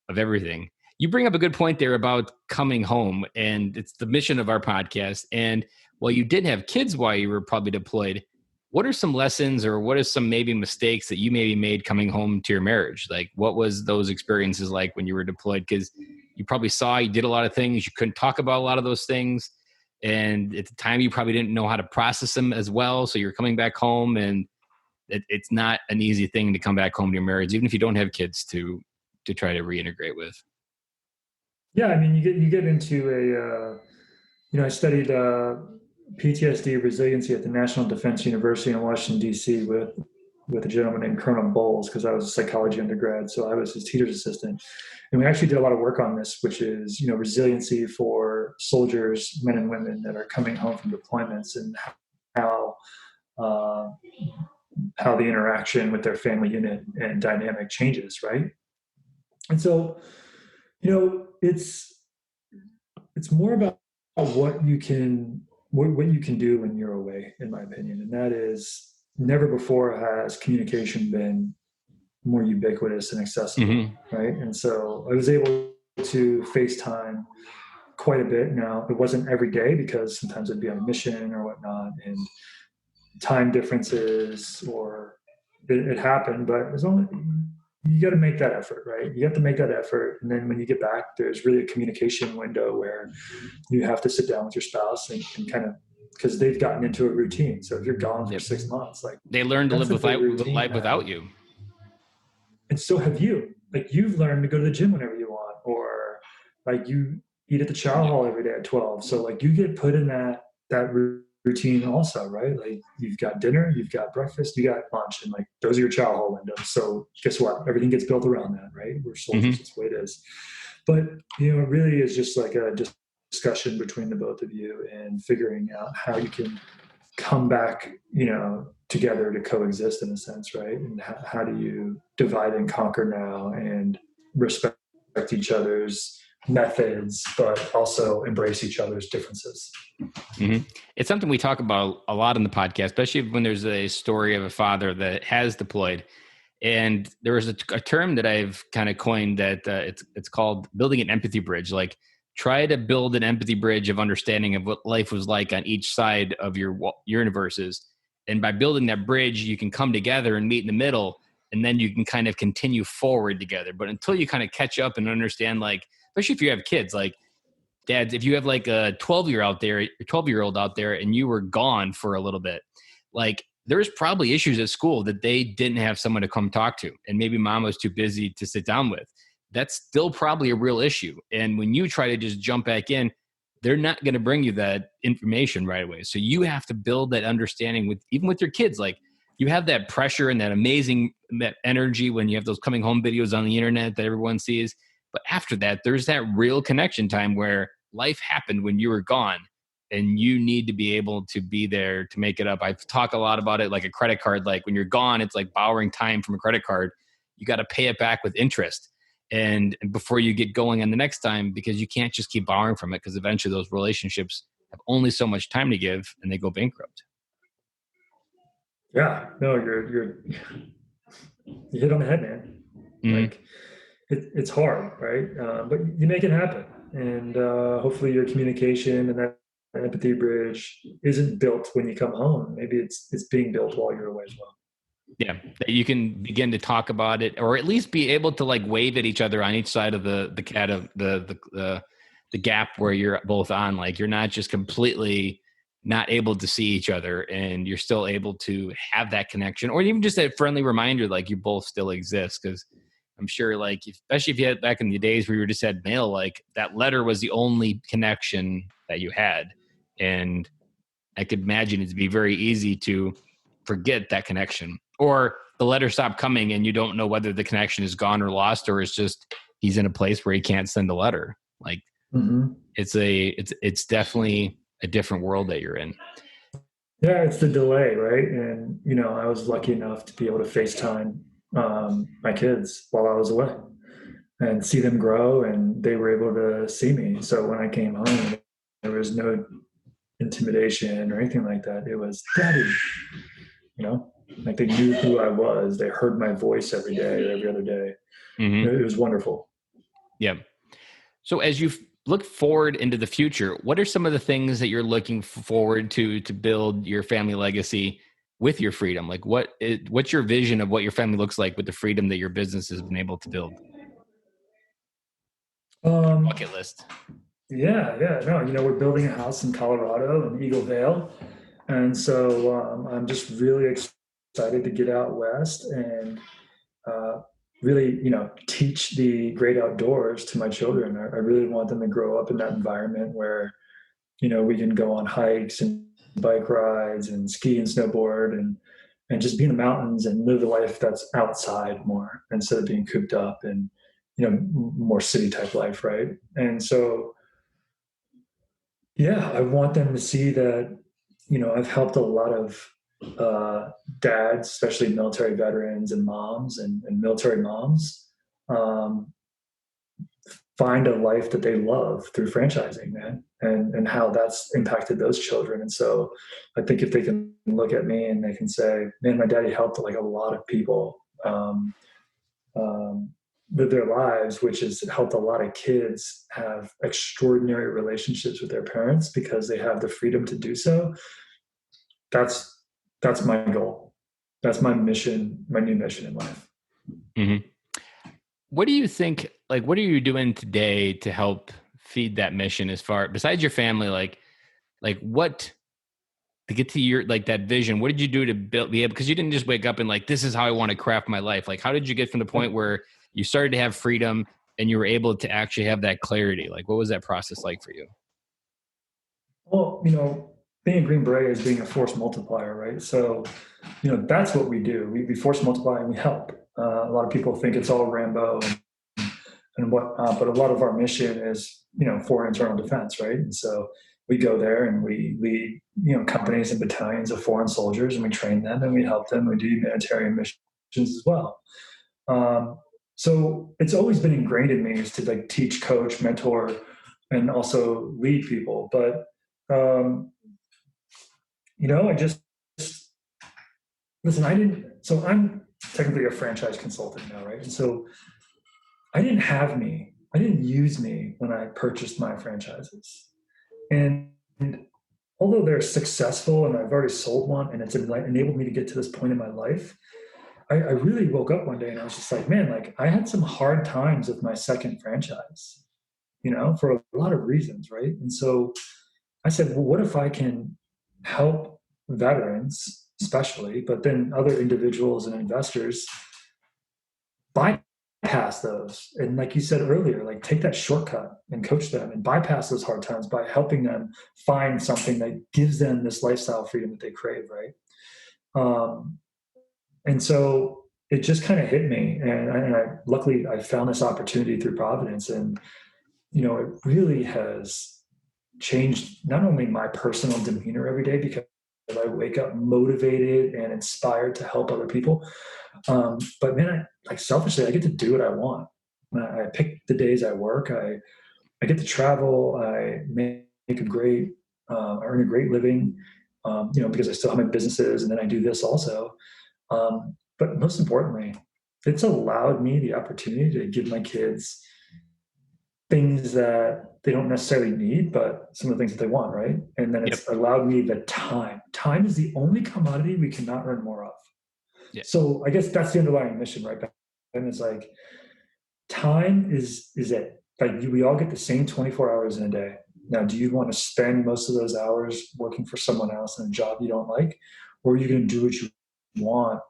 of everything. You bring up a good point there about coming home, and it's the mission of our podcast. And while you did have kids while you were probably deployed, what are some lessons or what are some maybe mistakes that you maybe made coming home to your marriage? Like what was those experiences like when you were deployed? Because you probably saw you did a lot of things. You couldn't talk about a lot of those things. And at the time you probably didn't know how to process them as well. So you're coming back home, and it's not an easy thing to come back home to your marriage, even if you don't have kids to try to reintegrate with. Yeah. I mean, you get into I studied PTSD resiliency at the National Defense University in Washington, D.C. with a gentleman named Colonel Bowles because I was a psychology undergrad. So I was his teacher's assistant. And we actually did a lot of work on this, which is, resiliency for soldiers, men and women that are coming home from deployments and how, uh, how the interaction with their family unit and dynamic changes, right? And so, it's more about what you can what you can do when you're away, in my opinion, and that is never before has communication been more ubiquitous and accessible, Mm-hmm. right? And so I was able to FaceTime quite a bit. Now it wasn't every day because sometimes I'd be on a mission or whatnot, and time differences or it happened, but it's only you got to make that effort, right? You have to make that effort, and then when you get back, there's really a communication window where you have to sit down with your spouse and kind of because they've gotten into a routine. So if you're gone for Yep. 6 months, like They learn to that's live like their with routine life now. without you. And so have you. Like you've learned to go to the gym whenever you want, or like you eat at the chow Yep. hall every day at 12. So like you get put in that routine also, right? Like you've got dinner, you've got breakfast, you got lunch, and like those are your chow hall windows. So guess what? Everything gets built around that, right? We're soldiers, Mm-hmm. that's the way it is. But it really is just like a discussion between the both of you and figuring out how you can come back, together to coexist in a sense, right? And how do you divide and conquer now and respect each other's methods, but also embrace each other's differences? Mm-hmm. It's something we talk about a lot in the podcast, especially when there's a story of a father that has deployed. And there was a term that I've kind of coined that it's called building an empathy bridge. Like try to build an empathy bridge of understanding of what life was like on each side of your universes. And by building that bridge, you can come together and meet in the middle, and then you can kind of continue forward together. But until you kind of catch up and understand, like, especially if you have kids, like dads, if you have like a 12-year-old out there and you were gone for a little bit, like there's probably issues at school that they didn't have someone to come talk to, and maybe mom was too busy to sit down with. That's still probably a real issue. And when you try to just jump back in, they're not going to bring you that information right away. So you have to build that understanding with even with your kids. Like you have that pressure and that amazing that energy when you have those coming home videos on the internet that everyone sees. But after that, there's that real connection time where life happened when you were gone, and you need to be able to be there to make it up. I've talked a lot about it like a credit card. Like when you're gone, it's like borrowing time from a credit card. You got to pay it back with interest. And before you get going on the next time, because you can't just keep borrowing from it, because eventually those relationships have only so much time to give and they go bankrupt. Yeah, no, you hit on the head, man. Mm-hmm. Like it's hard, right? But you make it happen, and hopefully your communication and that empathy bridge isn't built when you come home. Maybe it's being built while you're away as well. Yeah, that you can begin to talk about it, or at least be able to like wave at each other on each side of the cat of the gap where you're both on. Like you're not just completely not able to see each other, and you're still able to have that connection, or even just a friendly reminder, like you both still exist. Because I'm sure, like, especially if you had back in the days where you just had mail, like that letter was the only connection that you had. And I could imagine it'd be very easy to forget that connection, or the letter stopped coming and you don't know whether the connection is gone or lost, or it's just he's in a place where he can't send a letter. Like Mm-hmm. it's definitely a different world that you're in. Yeah, it's the delay, right? And I was lucky enough to be able to FaceTime my kids while I was away and see them grow, and they were able to see me. So when I came home, there was no intimidation or anything like that. It was daddy, you know, like they knew who I was. They heard my voice every day or every other day. Mm-hmm. It was wonderful. Yeah. So as you look forward into the future, what are some of the things that you're looking forward to build your family legacy with your freedom? Like what's your vision of what your family looks like with the freedom that your business has been able to build? Your Um, bucket list. yeah. No, we're building a house in Colorado in Eagle Vale. And so I'm just really excited to get out west and uh, really, teach the great outdoors to my children. I really want them to grow up in that environment where, we can go on hikes and bike rides and ski and snowboard and just be in the mountains and live a life that's outside more instead of being cooped up and, more city type life, right? And so, yeah, I want them to see that, I've helped a lot of dads, especially military veterans and moms and military moms, um, find a life that they love through franchising, man, and how that's impacted those children. And so I think if they can look at me and they can say, man, my daddy helped like a lot of people um, live their lives, which has helped a lot of kids have extraordinary relationships with their parents because they have the freedom to do so. That's that's my goal. That's my mission, my new mission in life. Mm-hmm. What do you think, like, what are you doing today to help feed that mission as far, besides your family, like what, to get to your, like that vision, what did you do to build, be able, because you didn't just wake up and like, this is how I want to craft my life. Like, how did you get from the point where you started to have freedom and you were able to actually have that clarity? Like, what was that process like for you? Well, being a Green Beret is being a force multiplier, right? So, that's what we do. We force multiply and we help. A lot of people think it's all Rambo and whatnot, but a lot of our mission is, for internal defense, right? And so we go there and we lead, companies and battalions of foreign soldiers, and we train them and we help them. We do humanitarian missions as well. Um, so it's always been ingrained in me is to like teach, coach, mentor, and also lead people. But um, I just listen. I didn't. So I'm technically a franchise consultant now, right? And so I didn't have me. I didn't use me when I purchased my franchises. And although they're successful and I've already sold one and it's enabled me to get to this point in my life, I really woke up one day and I was just like, man, like I had some hard times with my second franchise, for a lot of reasons, right? And so I said, well, what if I can help veterans, especially, but then other individuals and investors bypass those? And like you said earlier, like take that shortcut and coach them and bypass those hard times by helping them find something that gives them this lifestyle freedom that they crave, right? Um, and so it just kind of hit me, and luckily I found this opportunity through Providence, and it really has changed not only my personal demeanor every day because I wake up motivated and inspired to help other people, but man, like selfishly, I get to do what I want. I pick the days I work. I get to travel. I make a great, I earn a great living, because I still have my businesses, and then I do this also. But most importantly, it's allowed me the opportunity to give my kids things that they don't necessarily need, but some of the things that they want, right? And then Yep. it's allowed me the time. Time is the only commodity we cannot earn more of. Yeah. So I guess that's the underlying mission, right? And it's like time is it. Like we all get the same 24 hours in a day. Now, do you want to spend most of those hours working for someone else in a job you don't like, or are you going to do what you want,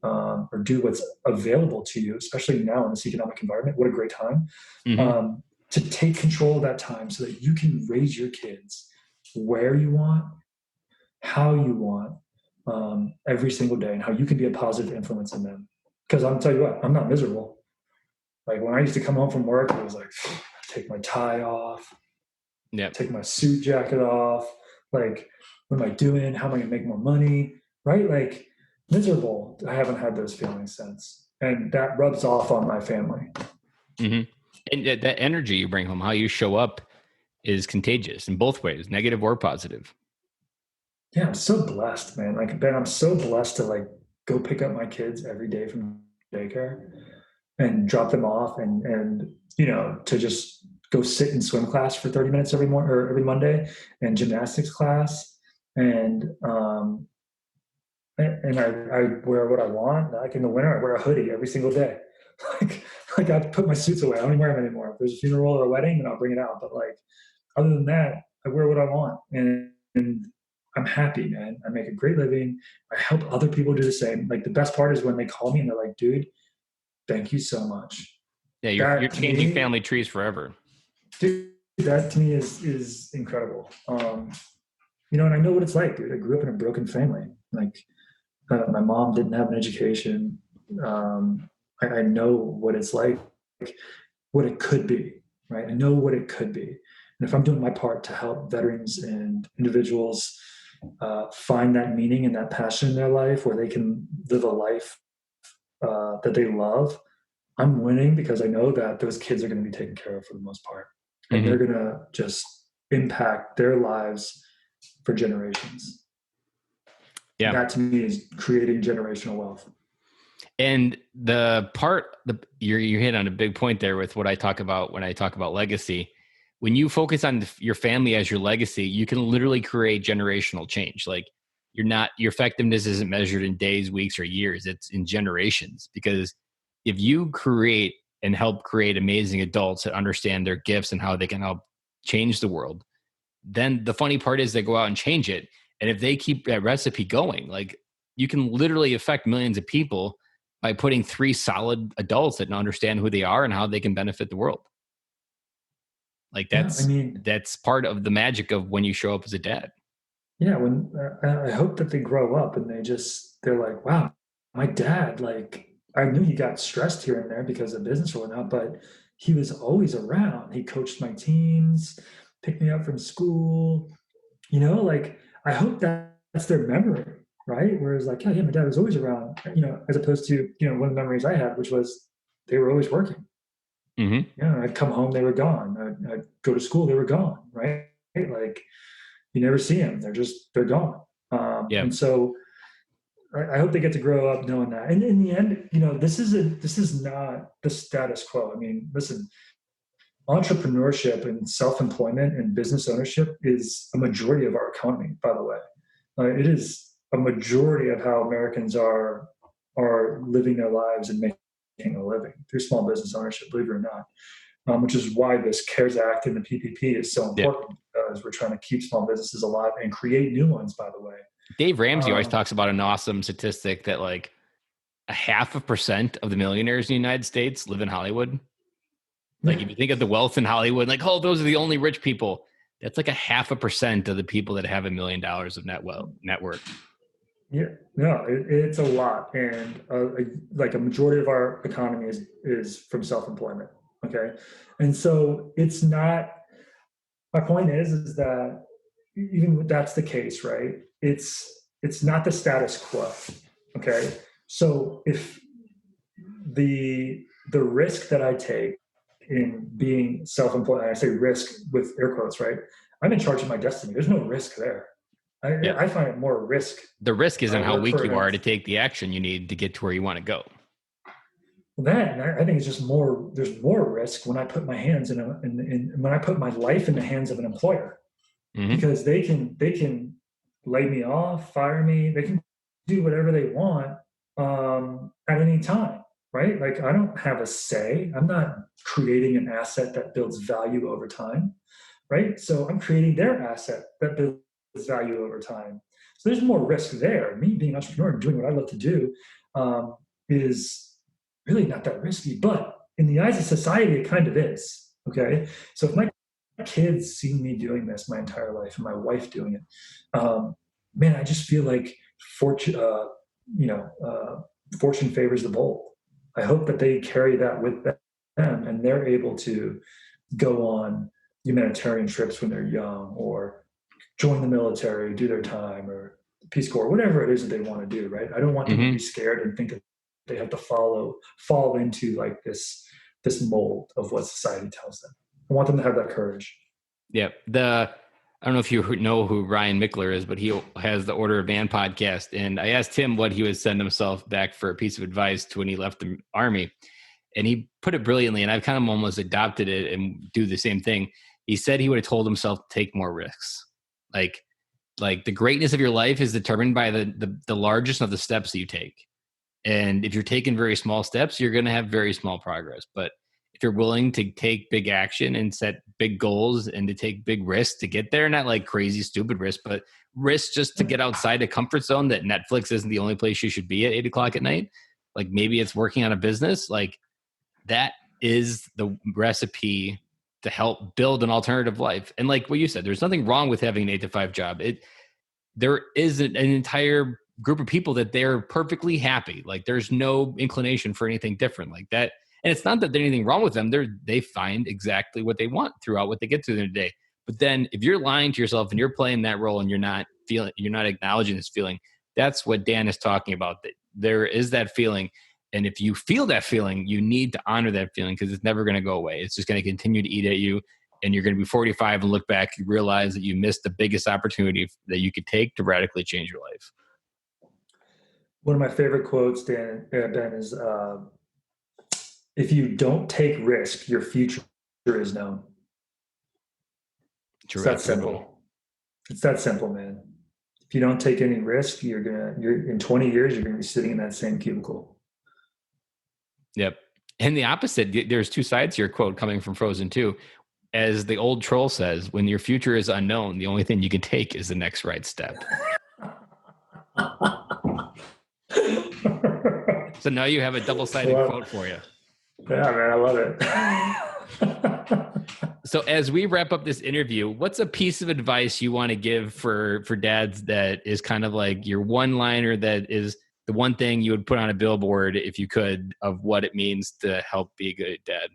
or do what's available to you, especially now in this economic environment? What a great time, Hmm. to take control of that time so that you can raise your kids where you want, how you want, every single day, and how you can be a positive influence in them. Because I'm tell you what, I'm not miserable. Like when I used to come home from work, it was like, take my tie off, Yep. take my suit jacket off. Like, what am I doing? How am I going to make more money? Right? Like, miserable. I haven't had those feelings since. And that rubs off on my family. Hmm. And that energy you bring home, how you show up, is contagious in both ways, negative or positive. Yeah, I'm so blessed, man. Like, Ben, I'm so blessed to like go pick up my kids every day from daycare and drop them off, and to just go sit in swim class for 30 minutes every morning or every Monday, and gymnastics class, and I wear what I want. Like in the winter, I wear a hoodie every single day. like like I put my suits away. I don't even wear them anymore. If there's a funeral or a wedding, then I'll bring it out. But like other than that, I wear what I want, and I'm happy, man. I make a great living. I help other people do the same. Like the best part is when they call me and they're like, "Dude, thank you so much." Yeah, you're That to changing me, family trees forever. dude, that to me is incredible. And I know what it's like, dude. I grew up in a broken family. Like my mom didn't have an education. I know what it's like, what it could be, right? I know what it could be. And if I'm doing my part to help veterans and individuals find that meaning and that passion in their life where they can live a life that they love, I'm winning because I know that those kids are going to be taken care of for the most part. And they're Hmm. going to just impact their lives for generations. Yeah. That to me is creating generational wealth. And you hit on a big point there with what I talk about when I talk about legacy. When you focus on your family as your legacy, you can literally create generational change. Like your effectiveness isn't measured in days, weeks, or years. It's in generations. Because if you create and help create amazing adults that understand their gifts and how they can help change the world, then the funny part is they go out and change it. And if they keep that recipe going, like you can literally affect millions of people by putting three solid adults that understand who they are and how they can benefit the world. Like Yeah, I mean, that's part of the magic of when you show up as a dad. yeah. When I hope that they grow up and they're like, wow, my dad. Like I knew he got stressed here and there because of business or whatnot, but he was always around. He coached my teams, picked me up from school. Like I hope that's their memory, right? Whereas like, yeah, my dad was always around. As opposed to one of the memories I had, which was they were always working. Hmm. I'd come home, they were gone. I'd go to school, they were gone, right? Like you never see them; they're gone. Yeah. And so I hope they get to grow up knowing that. And in the end, this is not the status quo. I mean, listen, entrepreneurship and self-employment and business ownership is a majority of our economy. By the way, it is a majority of how Americans are living their lives and making a living through small business ownership. Believe it or not. Which is why this CARES Act and the PPP is so Yeah. important because we're trying to keep small businesses alive and create new ones, by the way. Dave Ramsey always Um, talks about an awesome statistic that like a 0.5% of the millionaires in the United States live in Hollywood. Like if yeah, you think of the wealth in Hollywood, like, oh, those are the only rich people. That's like a 0.5% of the people that have $1 million of net worth. yeah, no, it's a lot, and like a majority of our economy is from self-employment. Okay, and so it's not. My point is that even if that's the case, right? It's not the status quo. Okay, so if the risk that I take in being self-employed, and I say risk with air quotes, right? I'm in charge of my destiny. There's no risk there. Yeah. I find it more risk. The risk isn't how Work weak for you are an to take the action you need to get to where you want to go. then I think it's just more. There's more risk when I put my hands when I put my life in the hands of an employer Hmm. because they can lay me off, fire me. They can do whatever they want at any time, right? Like I don't have a say. I'm not creating an asset that builds value over time. right? So I'm creating their asset that builds value over time. So there's more risk there. Me being an entrepreneur and doing what I love to do is really not that risky, but in the eyes of society, it kind of is. Okay. So if my kids see me doing this my entire life and my wife doing it, man, I just feel like fortune, fortune favors the bold. I hope that they carry that with them and they're able to go on humanitarian trips when they're young or join the military, do their time or the Peace Corps, whatever it is that they want to do, right? I don't want them to be scared and think that they have to fall into like this mold of what society tells them. I want them to have that courage. Yeah. I don't know if you know who Ryan Mickler is, but he has the Order of Man podcast. And I asked him what he would send himself back for a piece of advice to when he left the army. And he put it brilliantly, and I've kind of almost adopted it and do the same thing. He said he would have told himself to take more risks. Like the greatness of your life is determined by the largest of the steps that you take. And if you're taking very small steps, you're going to have very small progress. But if you're willing to take big action and set big goals and to take big risks to get there, not like crazy, stupid risks, but risks just to get outside the comfort zone, that Netflix isn't the only place you should be at 8:00 at night. Like maybe it's working on a business. Like that is the recipe to help build an alternative life. And like what you said, there's nothing wrong with having an 8 to 5 job. There is an entire group of people that they're perfectly happy. Like there's no inclination for anything different like that. And it's not that there's anything wrong with them. They find exactly what they want throughout what they get through their day. But then if you're lying to yourself and you're playing that role and you're not acknowledging this feeling, that's what Dan is talking about. That there is that feeling. And if you feel that feeling, you need to honor that feeling because it's never going to go away. It's just going to continue to eat at you. And you're going to be 45 and look back, you realize that you missed the biggest opportunity that you could take to radically change your life. One of my favorite quotes, Ben, is if you don't take risk, your future is known. It's that simple. It's that simple, man. If you don't take any risk, you're in 20 years, you're going to be sitting in that same cubicle. Yep. And the opposite, there's two sides to your quote coming from Frozen 2. As the old troll says, when your future is unknown, the only thing you can take is the next right step. So now you have a double-sided quote for you. Yeah, man, I love it. So as we wrap up this interview, what's a piece of advice you want to give for dads that is kind of like your one-liner that is the one thing you would put on a billboard if you could of what it means to help be a good dad?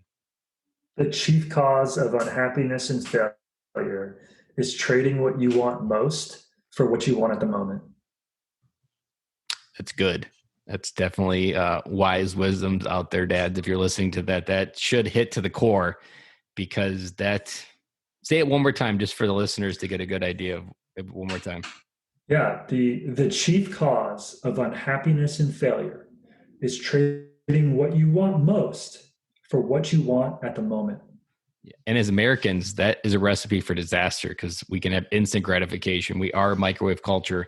The chief cause of unhappiness and failure is trading what you want most for what you want at the moment. That's good. That's definitely wise wisdoms out there, dads. If you're listening to that, that should hit to the core because say it one more time just for the listeners to get a good idea of it one more time. Yeah. The chief cause of unhappiness and failure is trading what you want most for what you want at the moment. And as Americans, that is a recipe for disaster because we can have instant gratification. We are a microwave culture,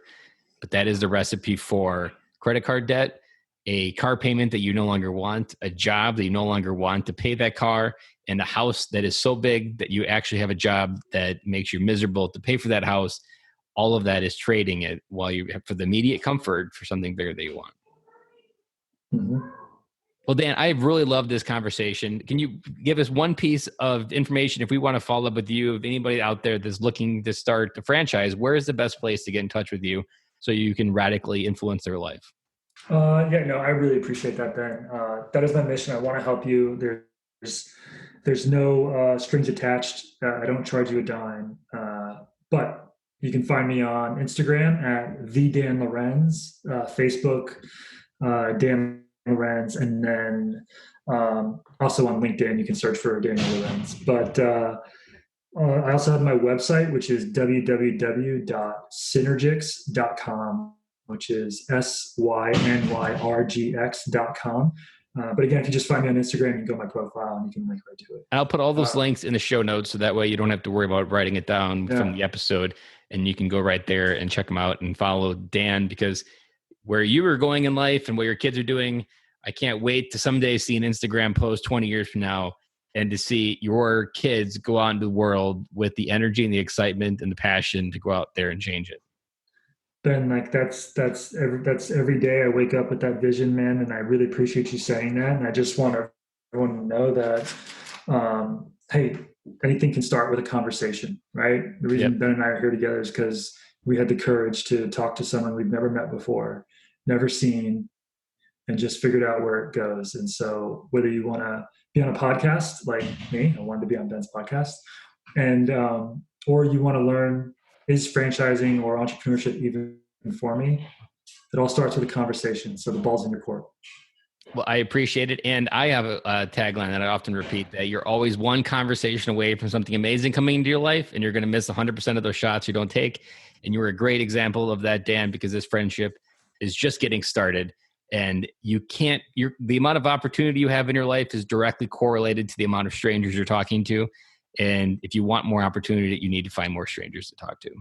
but that is the recipe for credit card debt, a car payment that you no longer want, a job that you no longer want to pay that car, and a house that is so big that you actually have a job that makes you miserable to pay for that house. All of that is trading it while you for the immediate comfort for something bigger that you want. Mm-hmm. Well, Dan, I really love this conversation. Can you give us one piece of information if we want to follow up with you, if anybody out there that's looking to start a franchise, where is the best place to get in touch with you so you can radically influence their life? I really appreciate that, Ben. That is my mission. I want to help you. There's no strings attached. I don't charge you a dime. But you can find me on Instagram at the Dan Lorenz, Facebook, Dan Lorenz, and then also on LinkedIn, you can search for Daniel Lorenz. But I also have my website, which is www.synergix.com, which is SYNYRGX.com. But again, if you just find me on Instagram, you can go to my profile and you can link right to it. I'll put all those links in the show notes so that way you don't have to worry about writing it down from the episode, and you can go right there and check them out and follow Dan, because where you are going in life and what your kids are doing, I can't wait to someday see an Instagram post 20 years from now and to see your kids go out into the world with the energy and the excitement and the passion to go out there and change it. Ben, like that's every day I wake up with that vision, man, and I really appreciate you saying that. And I just want everyone to know that, hey, anything can start with a conversation, right? The Yep. reason Ben and I are here together is because we had the courage to talk to someone we've never met before, never seen, and just figured out where it goes. And so, whether you want to be on a podcast like me, I wanted to be on Ben's podcast, and or you want to learn, is franchising or entrepreneurship even for me? It all starts with a conversation. So the ball's in your court. Well, I appreciate it. And I have a tagline that I often repeat, that you're always one conversation away from something amazing coming into your life, and you're going to miss 100% of those shots you don't take. And you're a great example of that, Dan, because this friendship is just getting started. And you can't, the amount of opportunity you have in your life is directly correlated to the amount of strangers you're talking to. And if you want more opportunity, you need to find more strangers to talk to.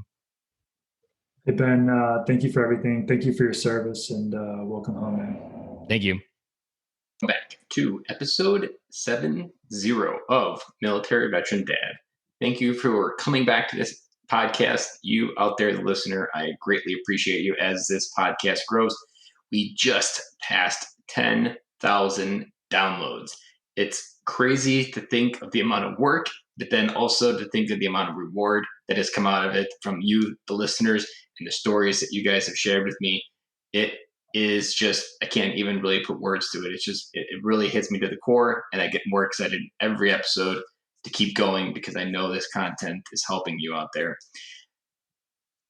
Hey, Ben, thank you for everything. Thank you for your service, and welcome home, man. Thank you. Back to episode 70 of Military Veteran Dad. Thank you for coming back to this podcast. You out there, the listener, I greatly appreciate you as this podcast grows. We just passed 10,000 downloads. It's crazy to think of the amount of work, but then also to think of the amount of reward that has come out of it from you, the listeners, and the stories that you guys have shared with me. It is just, I can't even really put words to it. It's just, it really hits me to the core, and I get more excited every episode to keep going because I know this content is helping you out there.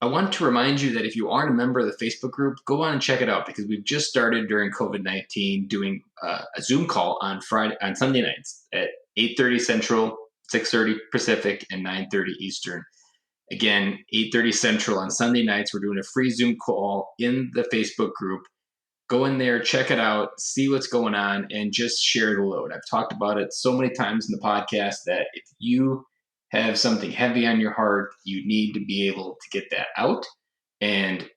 I want to remind you that if you aren't a member of the Facebook group, go on and check it out, because we've just started during COVID-19 doing a Zoom call on Sunday nights at 8:30 Central, 6:30 Pacific, and 9:30 Eastern. Again, 8:30 Central on Sunday nights, we're doing a free Zoom call in the Facebook group. Go in there, check it out, see what's going on, and just share the load. I've talked about it so many times in the podcast that if you have something heavy on your heart, you need to be able to get that out. And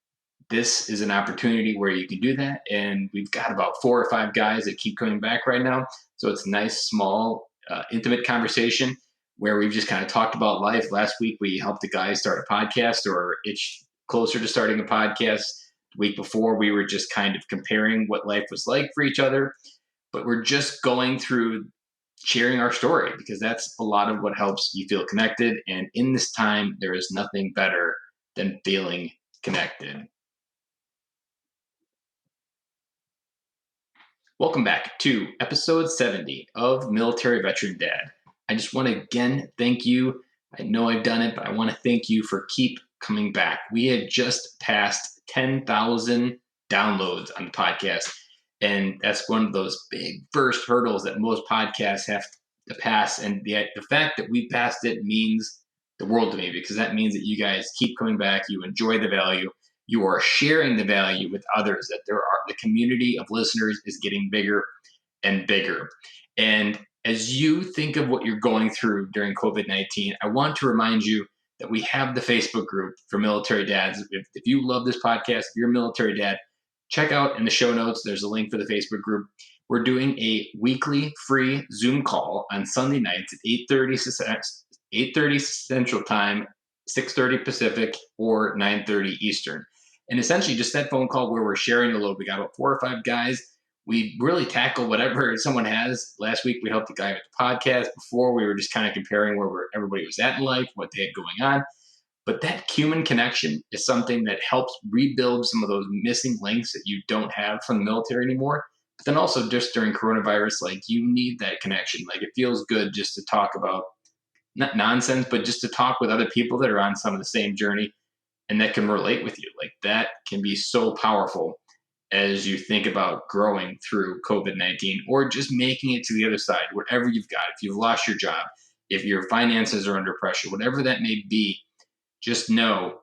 this is an opportunity where you can do that. And we've got about 4 or 5 guys that keep coming back right now. So it's a nice, small, intimate conversation where we've just kind of talked about life. Last week, we helped a guy start a podcast or itch closer to starting a podcast. The week before, we were just kind of comparing what life was like for each other. But we're just going through sharing our story, because that's a lot of what helps you feel connected. And in this time, there is nothing better than feeling connected. Welcome back to episode 70 of Military Veteran Dad. I just want to again thank you. I know I've done it, but I want to thank you for keep coming back. We have just passed 10,000 downloads on the podcast. And that's one of those big first hurdles that most podcasts have to pass. And the fact that we passed it means the world to me, because that means that you guys keep coming back. You enjoy the value. You are sharing the value with others, that the community of listeners is getting bigger and bigger. And as you think of what you're going through during COVID-19, I want to remind you that we have the Facebook group for military dads. If you love this podcast, if you're a military dad, check out in the show notes, there's a link for the Facebook group. We're doing a weekly free Zoom call on Sunday nights at 8:30 Central Time, 6:30 Pacific, or 9:30 Eastern. And essentially just that phone call where we're sharing the load. We got about 4 or 5 guys. We really tackle whatever someone has. Last week, we helped a guy with the podcast. Before, we were just kind of comparing where everybody was at in life, what they had going on. But that human connection is something that helps rebuild some of those missing links that you don't have from the military anymore. But then also just during coronavirus, like, you need that connection. Like, it feels good just to talk about, not nonsense, but just to talk with other people that are on some of the same journey and that can relate with you. Like, that can be so powerful as you think about growing through COVID-19 or just making it to the other side, whatever you've got. If you've lost your job, if your finances are under pressure, whatever that may be, just know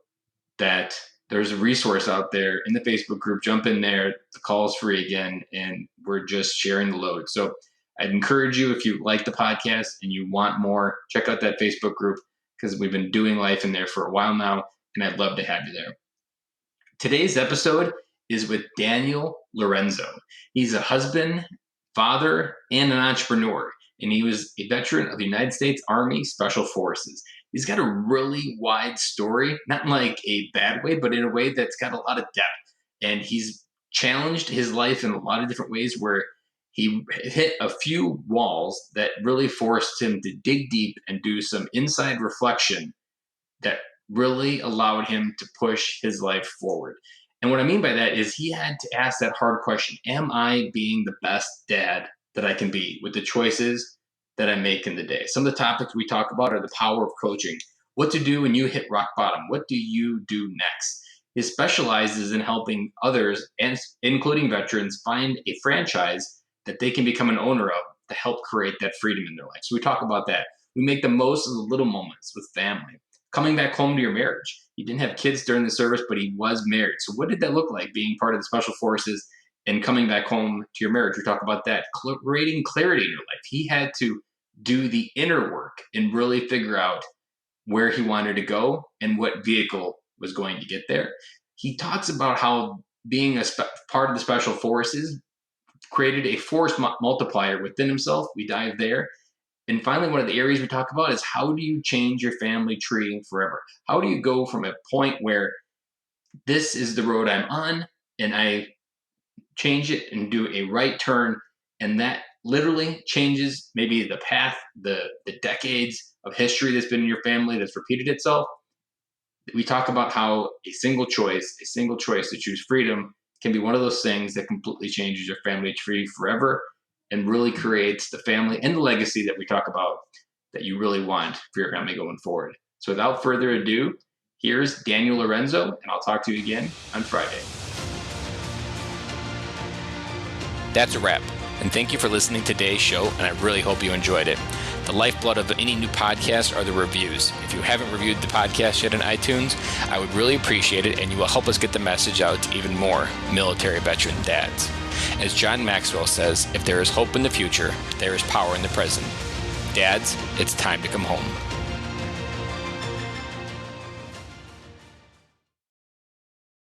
that there's a resource out there in the Facebook group. Jump in there. The call is free again, and we're just sharing the load. So I'd encourage you, if you like the podcast and you want more, check out that Facebook group, because we've been doing life in there for a while now, and I'd love to have you there. Today's episode is with Daniel Lorenzo. He's a husband, father, and an entrepreneur. and he was a veteran of the United States Army Special Forces. He's got a really wide story, not in like a bad way, but in a way that's got a lot of depth. And he's challenged his life in a lot of different ways where he hit a few walls that really forced him to dig deep and do some inside reflection that really allowed him to push his life forward. And what I mean by that is he had to ask that hard question: am I being the best dad that I can be with the choices that I make in the day? Some of the topics we talk about are the power of coaching, what to do when you hit rock bottom, what do you do next? He specializes in helping others, and including veterans, find a franchise that they can become an owner of to help create that freedom in their life. So we talk about that. We make the most of the little moments with family. Coming back home to your marriage. He didn't have kids during the service, but he was married. So what did that look like, being part of the Special Forces and coming back home to your marriage? We talk about that. Creating clarity in your life. He had to do the inner work and really figure out where he wanted to go and what vehicle was going to get there. He talks about how being part of the Special Forces created a force multiplier within himself. We dive there. And finally, one of the areas we talk about is how do you change your family tree forever? How do you go from a point where this is the road I'm on and I change it and do a right turn, and that literally changes maybe the path, the decades of history that's been in your family that's repeated itself? We talk about how a single choice to choose freedom can be one of those things that completely changes your family tree forever and really creates the family and the legacy that we talk about that you really want for your family going forward. So without further ado, here's Daniel Lorenzo, and I'll talk to you again on Friday. That's a wrap. And thank you for listening to today's show, and I really hope you enjoyed it. The lifeblood of any new podcast are the reviews. If you haven't reviewed the podcast yet on iTunes, I would really appreciate it, and you will help us get the message out to even more military veteran dads. As John Maxwell says, if there is hope in the future, there is power in the present. Dads, it's time to come home.